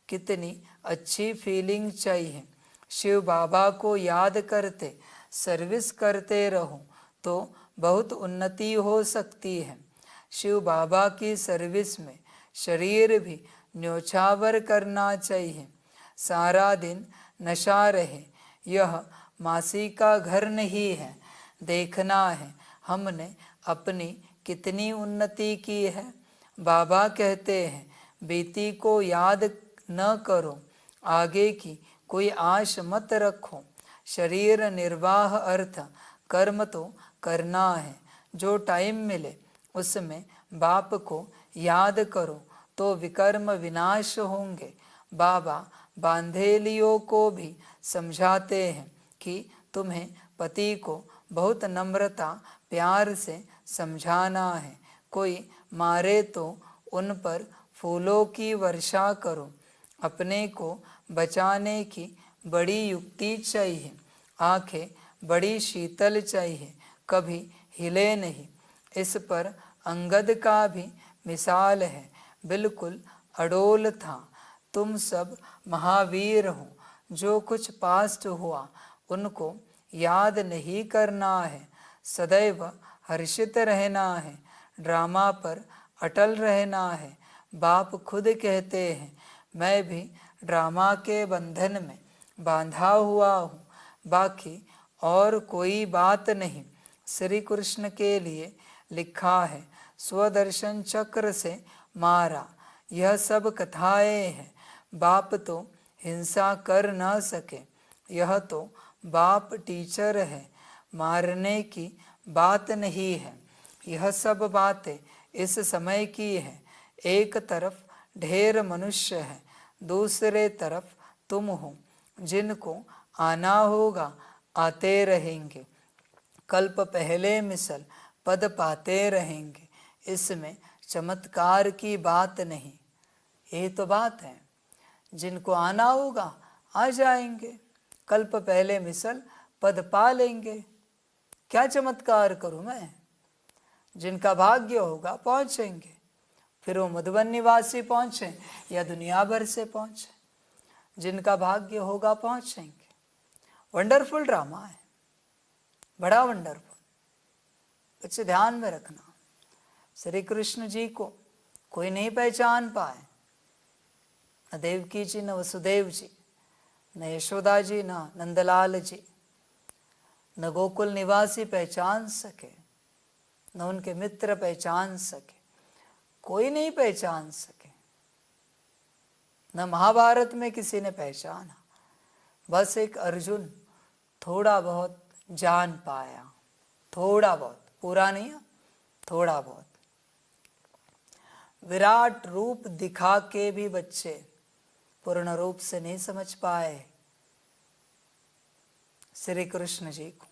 कितनी अच्छी फीलिंग चाहिए। शिव बाबा को याद करते सर्विस करते रहो तो बहुत उन्नति हो सकती है। शिव बाबा की सर्विस में शरीर भी न्योछावर करना चाहिए। सारा दिन नशा रहे, यह मासी का घर नहीं है। देखना है हमने अपनी कितनी उन्नति की है। बाबा कहते हैं बीती को याद न करो, आगे की कोई आश मत रखो। शरीर निर्वाह अर्थ कर्म तो करना है। जो टाइम मिले उसमें बाप को याद करो तो विकर्म विनाश होंगे। बाबा बांधेलियों को भी समझाते हैं कि तुम्हें पति को बहुत नम्रता प्यार से समझाना है। कोई मारे तो उन पर फूलों की वर्षा करो। अपने को बचाने की बड़ी युक्ति चाहिए। आंखें बड़ी शीतल चाहिए, कभी हिले नहीं। इस पर अंगद का भी मिसाल है, बिल्कुल अडोल था। तुम सब महावीर हो। जो कुछ पास्ट हुआ उनको याद नहीं करना है, सदैव हर्षित रहना है, ड्रामा पर अटल रहना है। बाप खुद कहते हैं मैं भी ड्रामा के बंधन में बांधा हुआ हूँ, बाकी और कोई बात नहीं। श्री कृष्ण के लिए लिखा है स्वदर्शन चक्र से मारा, यह सब कथाएं हैं। बाप तो हिंसा कर न सके, यह तो बाप टीचर है, मारने की बात नहीं है। यह सब बातें इस समय की है। एक तरफ ढेर मनुष्य है, दूसरे तरफ तुम हो। जिनको आना होगा आते रहेंगे, कल्प पहले मिसल पद पाते रहेंगे। इसमें चमत्कार की बात नहीं, ये तो बात है। जिनको आना होगा आ जाएंगे, कल्प पहले मिसल पद पा लेंगे। क्या चमत्कार करूं मैं? जिनका भाग्य होगा पहुंचेंगे, फिर वो मधुबन निवासी पहुंचे या दुनिया भर से पहुंचे, जिनका भाग्य होगा पहुंचेंगे। वंडरफुल ड्रामा है, बड़ा वंडरफुल। बच्चे ध्यान में रखना, श्री कृष्ण जी को कोई नहीं पहचान पाए, न देवकी जी, न वसुदेव जी, न यशोदा जी, न नंदलाल जी, न गोकुल निवासी पहचान सके, न उनके मित्र पहचान सके, कोई नहीं पहचान सके। न महाभारत में किसी ने पहचाना, बस एक अर्जुन थोड़ा बहुत जान पाया, थोड़ा बहुत, पूरा नहीं, थोड़ा बहुत। विराट रूप दिखा के भी बच्चे पूर्ण रूप से नहीं समझ पाए श्री कृष्ण जी को।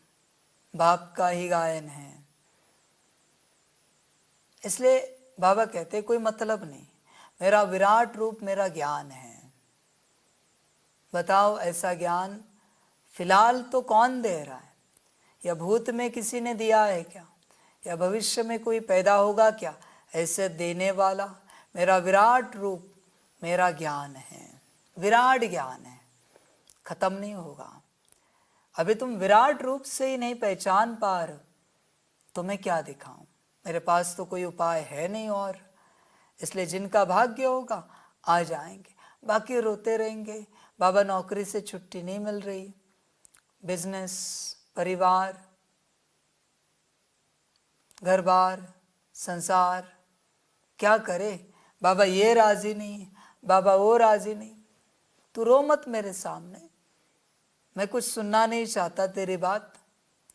बाप का ही गायन है, इसलिए बाबा कहते कोई मतलब नहीं, मेरा विराट रूप मेरा ज्ञान है। बताओ ऐसा ज्ञान फिलहाल तो कौन दे रहा है? या भूत में किसी ने दिया है क्या? या भविष्य में कोई पैदा होगा क्या ऐसे देने वाला? मेरा विराट रूप मेरा ज्ञान है, विराट ज्ञान है, खत्म नहीं होगा। अभी तुम विराट रूप से ही नहीं पहचान पा रहे, तो मैं क्या दिखाऊं? मेरे पास तो कोई उपाय है नहीं और। इसलिए जिनका भाग्य होगा आ जाएंगे, बाकी रोते रहेंगे बाबा नौकरी से छुट्टी नहीं मिल रही, बिजनेस, परिवार, घर बार, संसार, क्या करे बाबा, ये राजी नहीं, बाबा वो राजी नहीं। तू रो मत मेरे सामने, मैं कुछ सुनना नहीं चाहता तेरी बात,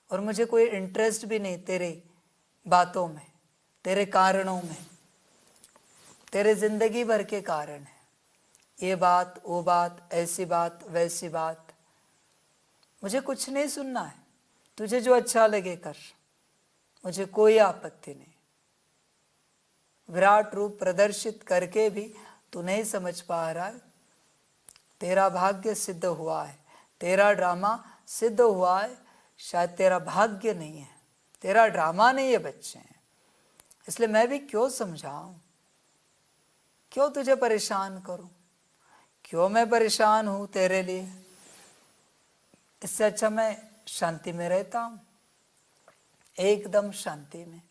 और मुझे कोई इंटरेस्ट भी नहीं तेरे बातों में, तेरे कारणों में। तेरे जिंदगी भर के कारण है, ये बात वो बात, ऐसी बात वैसी बात, मुझे कुछ नहीं सुनना है। तुझे जो अच्छा लगे कर, मुझे कोई आपत्ति नहीं। विराट रूप प्रदर्शित करके भी तू नहीं समझ पा रहा है, तेरा भाग्य सिद्ध हुआ है, तेरा ड्रामा सिद्ध हुआ है, शायद तेरा भाग्य नहीं है, तेरा ड्रामा नहीं है बच्चे। इसलिए मैं भी क्यों समझाऊं, क्यों तुझे परेशान करूं, क्यों मैं परेशान हूं तेरे लिए। इससे अच्छा मैं शांति में रहता हूं, एकदम शांति में,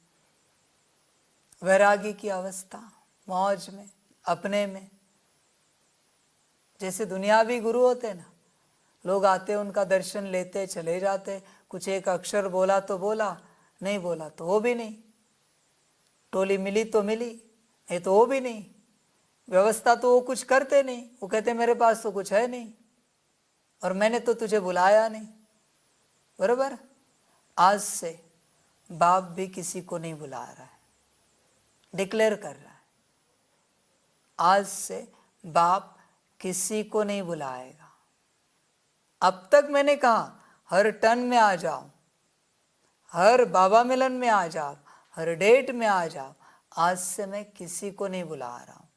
वैरागी की अवस्था, मौज में, अपने में। जैसे दुनियावी गुरु होते ना, लोग आते उनका दर्शन लेते चले जाते, कुछ एक अक्षर बोला तो बोला, नहीं बोला तो वो भी नहीं, टोली मिली तो मिली, नहीं तो वो भी नहीं, व्यवस्था तो वो कुछ करते नहीं, वो कहते मेरे पास तो कुछ है नहीं और मैंने तो तुझे बुलाया नहीं। बराबर, आज से बाप भी किसी को नहीं बुला रहा है, डिक्लेयर कर रहा है, आज से बाप किसी को नहीं बुलाएगा। अब तक मैंने कहा हर टर्न में आ जाओ, हर बाबा मिलन में आ जाओ, हर डेट में आ जाओ, आज से मैं किसी को नहीं बुला रहा हूँ।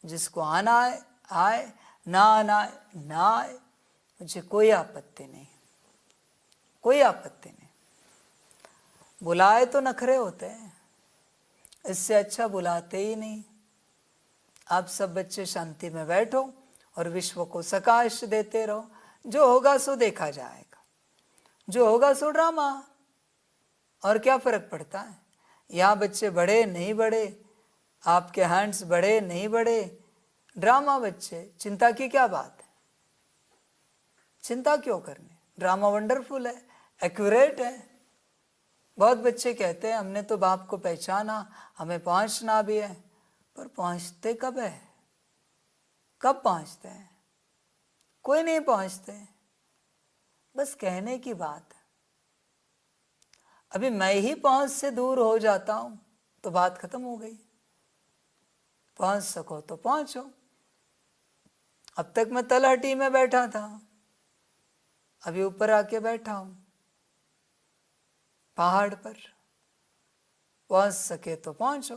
जिसको आना है आए, ना आना है ना आए, मुझे कोई आपत्ति नहीं, कोई आपत्ति नहीं। बुलाए तो नखरे होते हैं, इससे अच्छा बुलाते ही नहीं। आप सब बच्चे शांति में बैठो और विश्व को सकाश देते रहो। जो होगा सो देखा जाएगा, जो होगा सो ड्रामा, और क्या फर्क पड़ता है। यहाँ बच्चे बड़े नहीं बड़े, आपके हैंड्स बड़े नहीं बड़े, ड्रामा बच्चे, चिंता की क्या बात है, चिंता क्यों करनी। ड्रामा वंडरफुल है, एक्यूरेट है। बहुत बच्चे कहते हैं हमने तो बाप को पहचाना, हमें पहुंचना भी है, पर पहुंचते कब है, कब पहुंचते हैं, कोई नहीं पहुंचते, बस कहने की बात है। अभी मैं ही पहुंच से दूर हो जाता हूं तो बात खत्म हो गई। पहुंच सको तो पहुंचो। अब तक मैं तलहटी में बैठा था, अभी ऊपर आके बैठा हूं पहाड़ पर। पहुंच सके तो पहुंचो,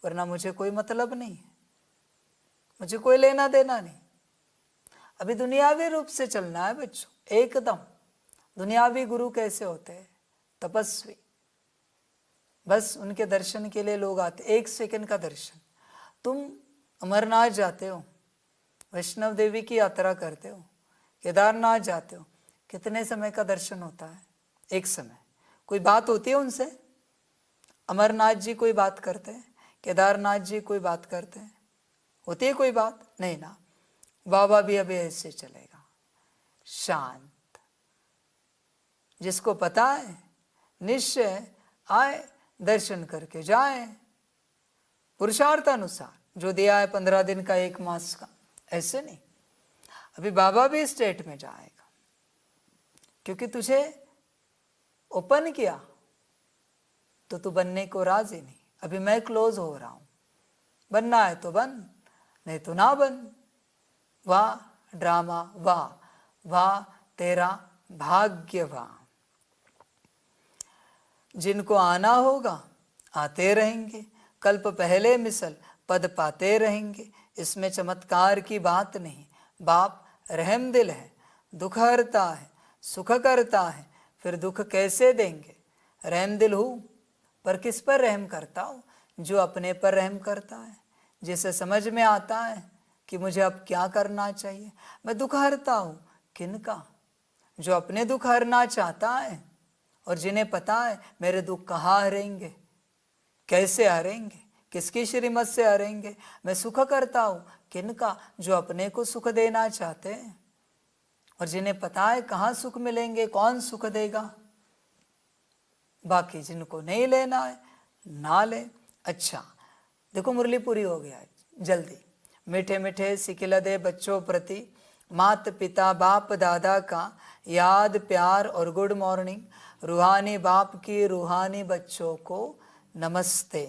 वरना मुझे कोई मतलब नहीं है, मुझे कोई लेना देना नहीं। अभी दुनियावी रूप से चलना है बच्चों, एकदम। दुनियावी गुरु कैसे होते हैं, तपस्वी, बस उनके दर्शन के लिए लोग आते, 1 सेकंड का दर्शन। तुम अमरनाथ जाते हो, वैष्णव देवी की यात्रा करते हो, केदारनाथ जाते हो, कितने समय का दर्शन होता है, 1 समय। कोई बात होती है उनसे, अमरनाथ जी कोई बात करते हैं, केदारनाथ जी कोई बात करते हैं, होती है कोई बात नहीं ना। बाबा भी अभी ऐसे चलेगा, शांत। जिसको पता है निश्चय आए, दर्शन करके जाए, पुरुषार्थ अनुसार जो दिया है 15 दिन का, 1 मास का, ऐसे नहीं। अभी बाबा भी स्टेट में जाएगा, क्योंकि तुझे ओपन किया तो तू बनने को राजी नहीं। अभी मैं क्लोज हो रहा हूं, बनना है तो बन, नहीं तो ना बन। वाह ड्रामा, वाह वाह तेरा भाग्य, वाह। जिनको आना होगा आते रहेंगे, कल्प पहले मिसल पद पाते रहेंगे। इसमें चमत्कार की बात नहीं। बाप रहम दिल है, दुख हरता है, सुख करता है, फिर दुख कैसे देंगे। रहम दिल हूँ, पर किस पर रहम करता हूँ, जो अपने पर रहम करता है, जिसे समझ में आता है कि मुझे अब क्या करना चाहिए। मैं दुख हरता हूँ किनका, जो अपने दुख हरना चाहता है, और जिन्हें पता है मेरे दुख कहाँ हरेंगे, कैसे हरेंगे, किसकी श्रीमत से हरेंगे। मैं सुख करता हूँ किनका, जो अपने को सुख देना चाहते हैं, और जिन्हें पता है कहाँ सुख मिलेंगे, कौन सुख देगा। बाकी जिनको नहीं लेना है ना ले। अच्छा देखो, मुरली पूरी हो गया, जल्दी। मीठे मीठे सिकिला दे बच्चों प्रति माता पिता बाप दादा का याद प्यार और गुड मॉर्निंग। रूहानी बाप की रूहानी बच्चों को नमस्ते।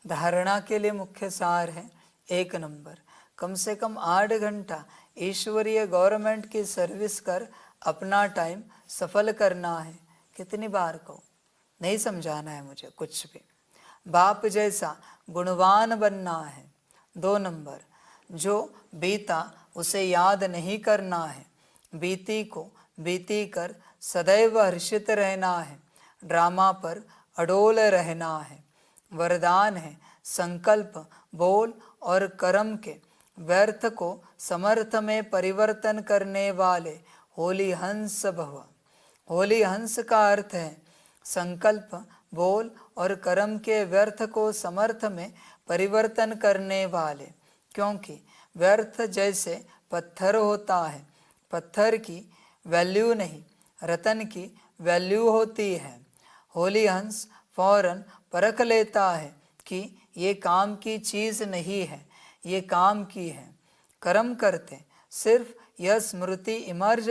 धारणा के लिए मुख्य सार है 1 नंबर, कम से कम 8 घंटा ईश्वरीय गवर्नमेंट की सर्विस कर अपना टाइम सफल करना है। कितनी बार कहो, नहीं समझाना है मुझे कुछ भी। बाप जैसा गुणवान बनना है। 2 नंबर, जो बीता उसे याद नहीं करना है, बीती को बीती कर सदैव हर्षित रहना है, ड्रामा पर अडोल रहना है। वरदान है संकल्प, बोल और कर्म के व्यर्थ को समर्थ में परिवर्तन करने वाले होली हंस भव। होली हंस का अर्थ है संकल्प, बोल और कर्म के व्यर्थ को समर्थ में परिवर्तन करने वाले, क्योंकि व्यर्थ जैसे पत्थर होता है, पत्थर की वैल्यू नहीं रतन की वैल्यू होती है। होली हंस फौरन परख लेता है कि ये काम की चीज़ नहीं है, ये काम की है। कर्म करते सिर्फ यह स्मृति इमर्ज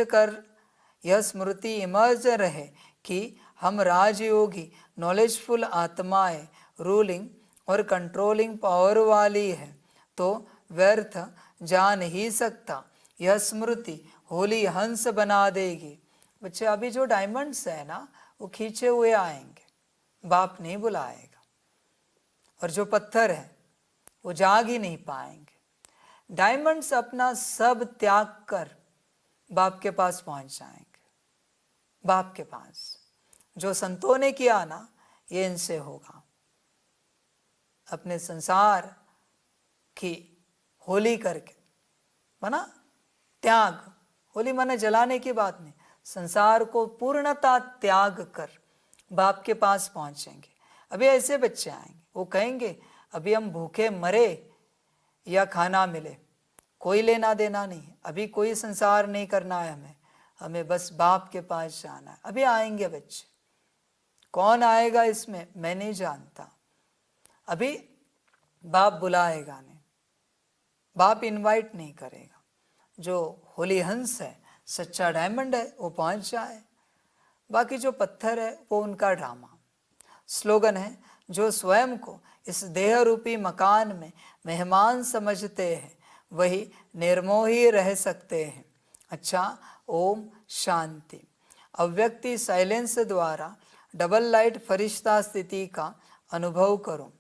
रहे कि हम राजयोगी नॉलेजफुल आत्माएं रूलिंग और कंट्रोलिंग पावर वाली है, तो व्यर्थ जा नहीं सकता। यह स्मृति होली हंस बना देगी। बच्चे, अभी जो डायमंड्स है ना, वो खींचे हुए आएंगे, बाप नहीं बुलाएगा। और जो पत्थर है वो जाग ही नहीं पाएंगे। डायमंड्स अपना सब त्याग कर बाप के पास पहुंच जाएंगे। बाप के पास जो संतों ने किया ना, ये इनसे होगा। अपने संसार की होली करके, माना त्याग, होली माने जलाने की बात नहीं, संसार को पूर्णता त्याग कर बाप के पास पहुंचेंगे। अभी ऐसे बच्चे आएंगे, वो कहेंगे अभी हम भूखे मरे या खाना मिले, कोई लेना देना नहीं, अभी कोई संसार नहीं करना है हमें बस बाप के पास जाना है। अभी आएंगे बच्चे, कौन आएगा इसमें मैं नहीं जानता। अभी बाप बुलाएगा नहीं, बाप इनवाइट नहीं करेगा। जो होली हंस है, सच्चा डायमंड है, वो पहुंच जाए। बाकी जो पत्थर है वो उनका ड्रामा। स्लोगन है, जो स्वयं को इस देह रूपी मकान में मेहमान समझते हैं वही निर्मोही रह सकते हैं। अच्छा, ओम शांति। अव्यक्ति साइलेंस द्वारा डबल लाइट फरिश्ता स्थिति का अनुभव करो।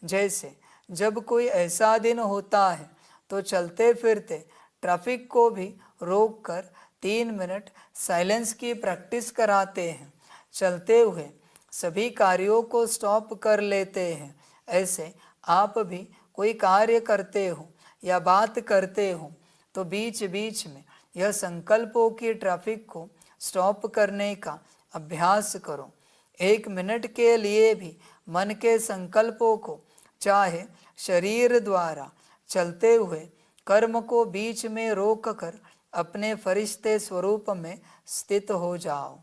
जैसे जब कोई ऐसा दिन होता है तो चलते फिरते ट्रैफिक को भी रोक कर 3 मिनट साइलेंस की प्रैक्टिस कराते हैं। चलते हुए सभी कार्यों को स्टॉप कर लेते हैं। ऐसे आप भी कोई कार्य करते हो या बात करते हो तो बीच बीच में यह संकल्पों की ट्रैफिक को स्टॉप करने का अभ्यास करो। 1 मिनट के लिए भी मन के संकल्पों को, चाहे शरीर द्वारा चलते हुए कर्म को बीच में रोक कर अपने फरिश्ते स्वरूप में स्थित हो जाओ।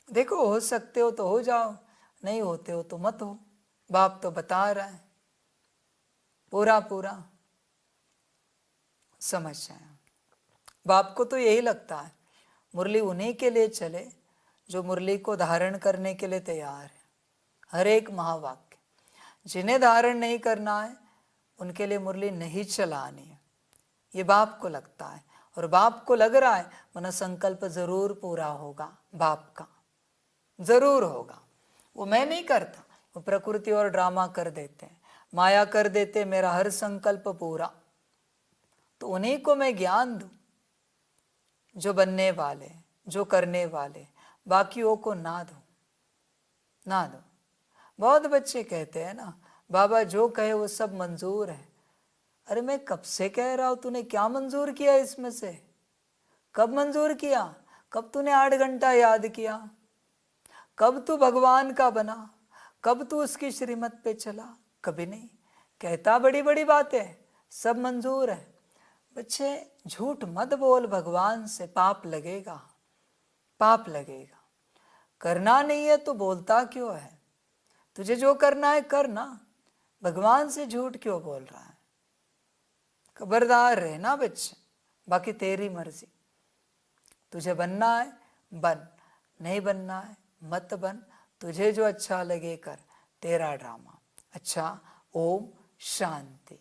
देखो, हो सकते हो तो हो जाओ, नहीं होते हो तो मत हो। बाप तो बता रहा है, पूरा समझ जाए। बाप को तो यही लगता है मुरली उन्हीं के लिए चले जो मुरली को धारण करने के लिए तैयार है। हर एक महावाक्य, जिन्हें धारण नहीं करना है उनके लिए मुरली नहीं चलानी है, ये बाप को लगता है। और बाप को लग रहा है मन संकल्प जरूर पूरा होगा, बाप का जरूर होगा। वो मैं नहीं करता, वो प्रकृति और ड्रामा कर देते हैं, माया कर देते मेरा हर संकल्प पूरा। तो उन्हीं को मैं ज्ञान दूं जो बनने वाले, जो करने वाले, बाकियों को ना दो। बहुत बच्चे कहते हैं ना, बाबा जो कहे वो सब मंजूर है। अरे मैं कब से कह रहा हूं, तूने क्या मंजूर किया इसमें से? कब मंजूर किया? कब तूने 8 घंटा याद किया? कब तू भगवान का बना? कब तू उसकी श्रीमत पे चला? कभी नहीं। कहता बड़ी बड़ी बातें, सब मंजूर है। बच्चे झूठ मत बोल भगवान से, पाप लगेगा, पाप लगेगा। करना नहीं है तो बोलता क्यों है? तुझे जो करना है करना, भगवान से झूठ क्यों बोल रहा है? खबरदार रहना बच्चे, बाकी तेरी मर्जी। तुझे बनना है बन, नहीं बनना है मत बन, तुझे जो अच्छा लगे कर, तेरा ड्रामा। अच्छा, ओम शांति।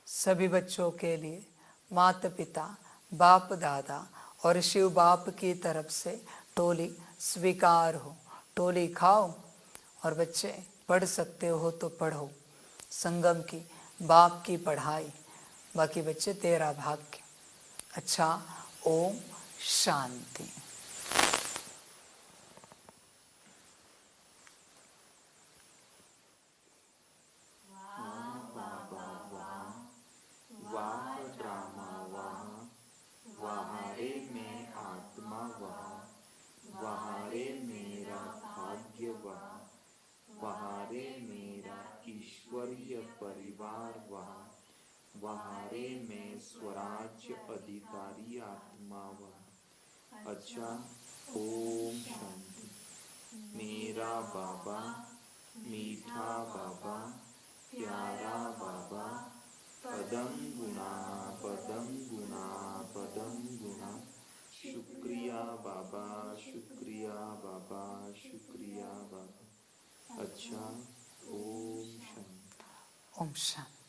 सभी बच्चों के लिए माता पिता, बाप दादा और शिव बाप की तरफ से टोली स्वीकार हो। टोली खाओ और बच्चे पढ़ सकते हो तो पढ़ो। संगम की बाप की पढ़ाई, बाकी बच्चे तेरा भाग्य। अच्छा, ओम शांति। वाह ड्रामा वाह, वहारे में आत्मा वाह, वहारे मेरा भाग्य वाह, वहारे मेरा ईश्वरीय परिवार वाह, वहारे में स्वराज्य अधिकारी आत्मा वाह। अच्छा, ओम शांति। मेरा बाबा, मीठा बाबा, प्यारा बाबा, पदम गुणा पदम गुणा पदम गुणा। शुक्रिया बाबा, शुक्रिया बाबा, शुक्रिया बाबा। अच्छा, ओम शांति। ओम शांति।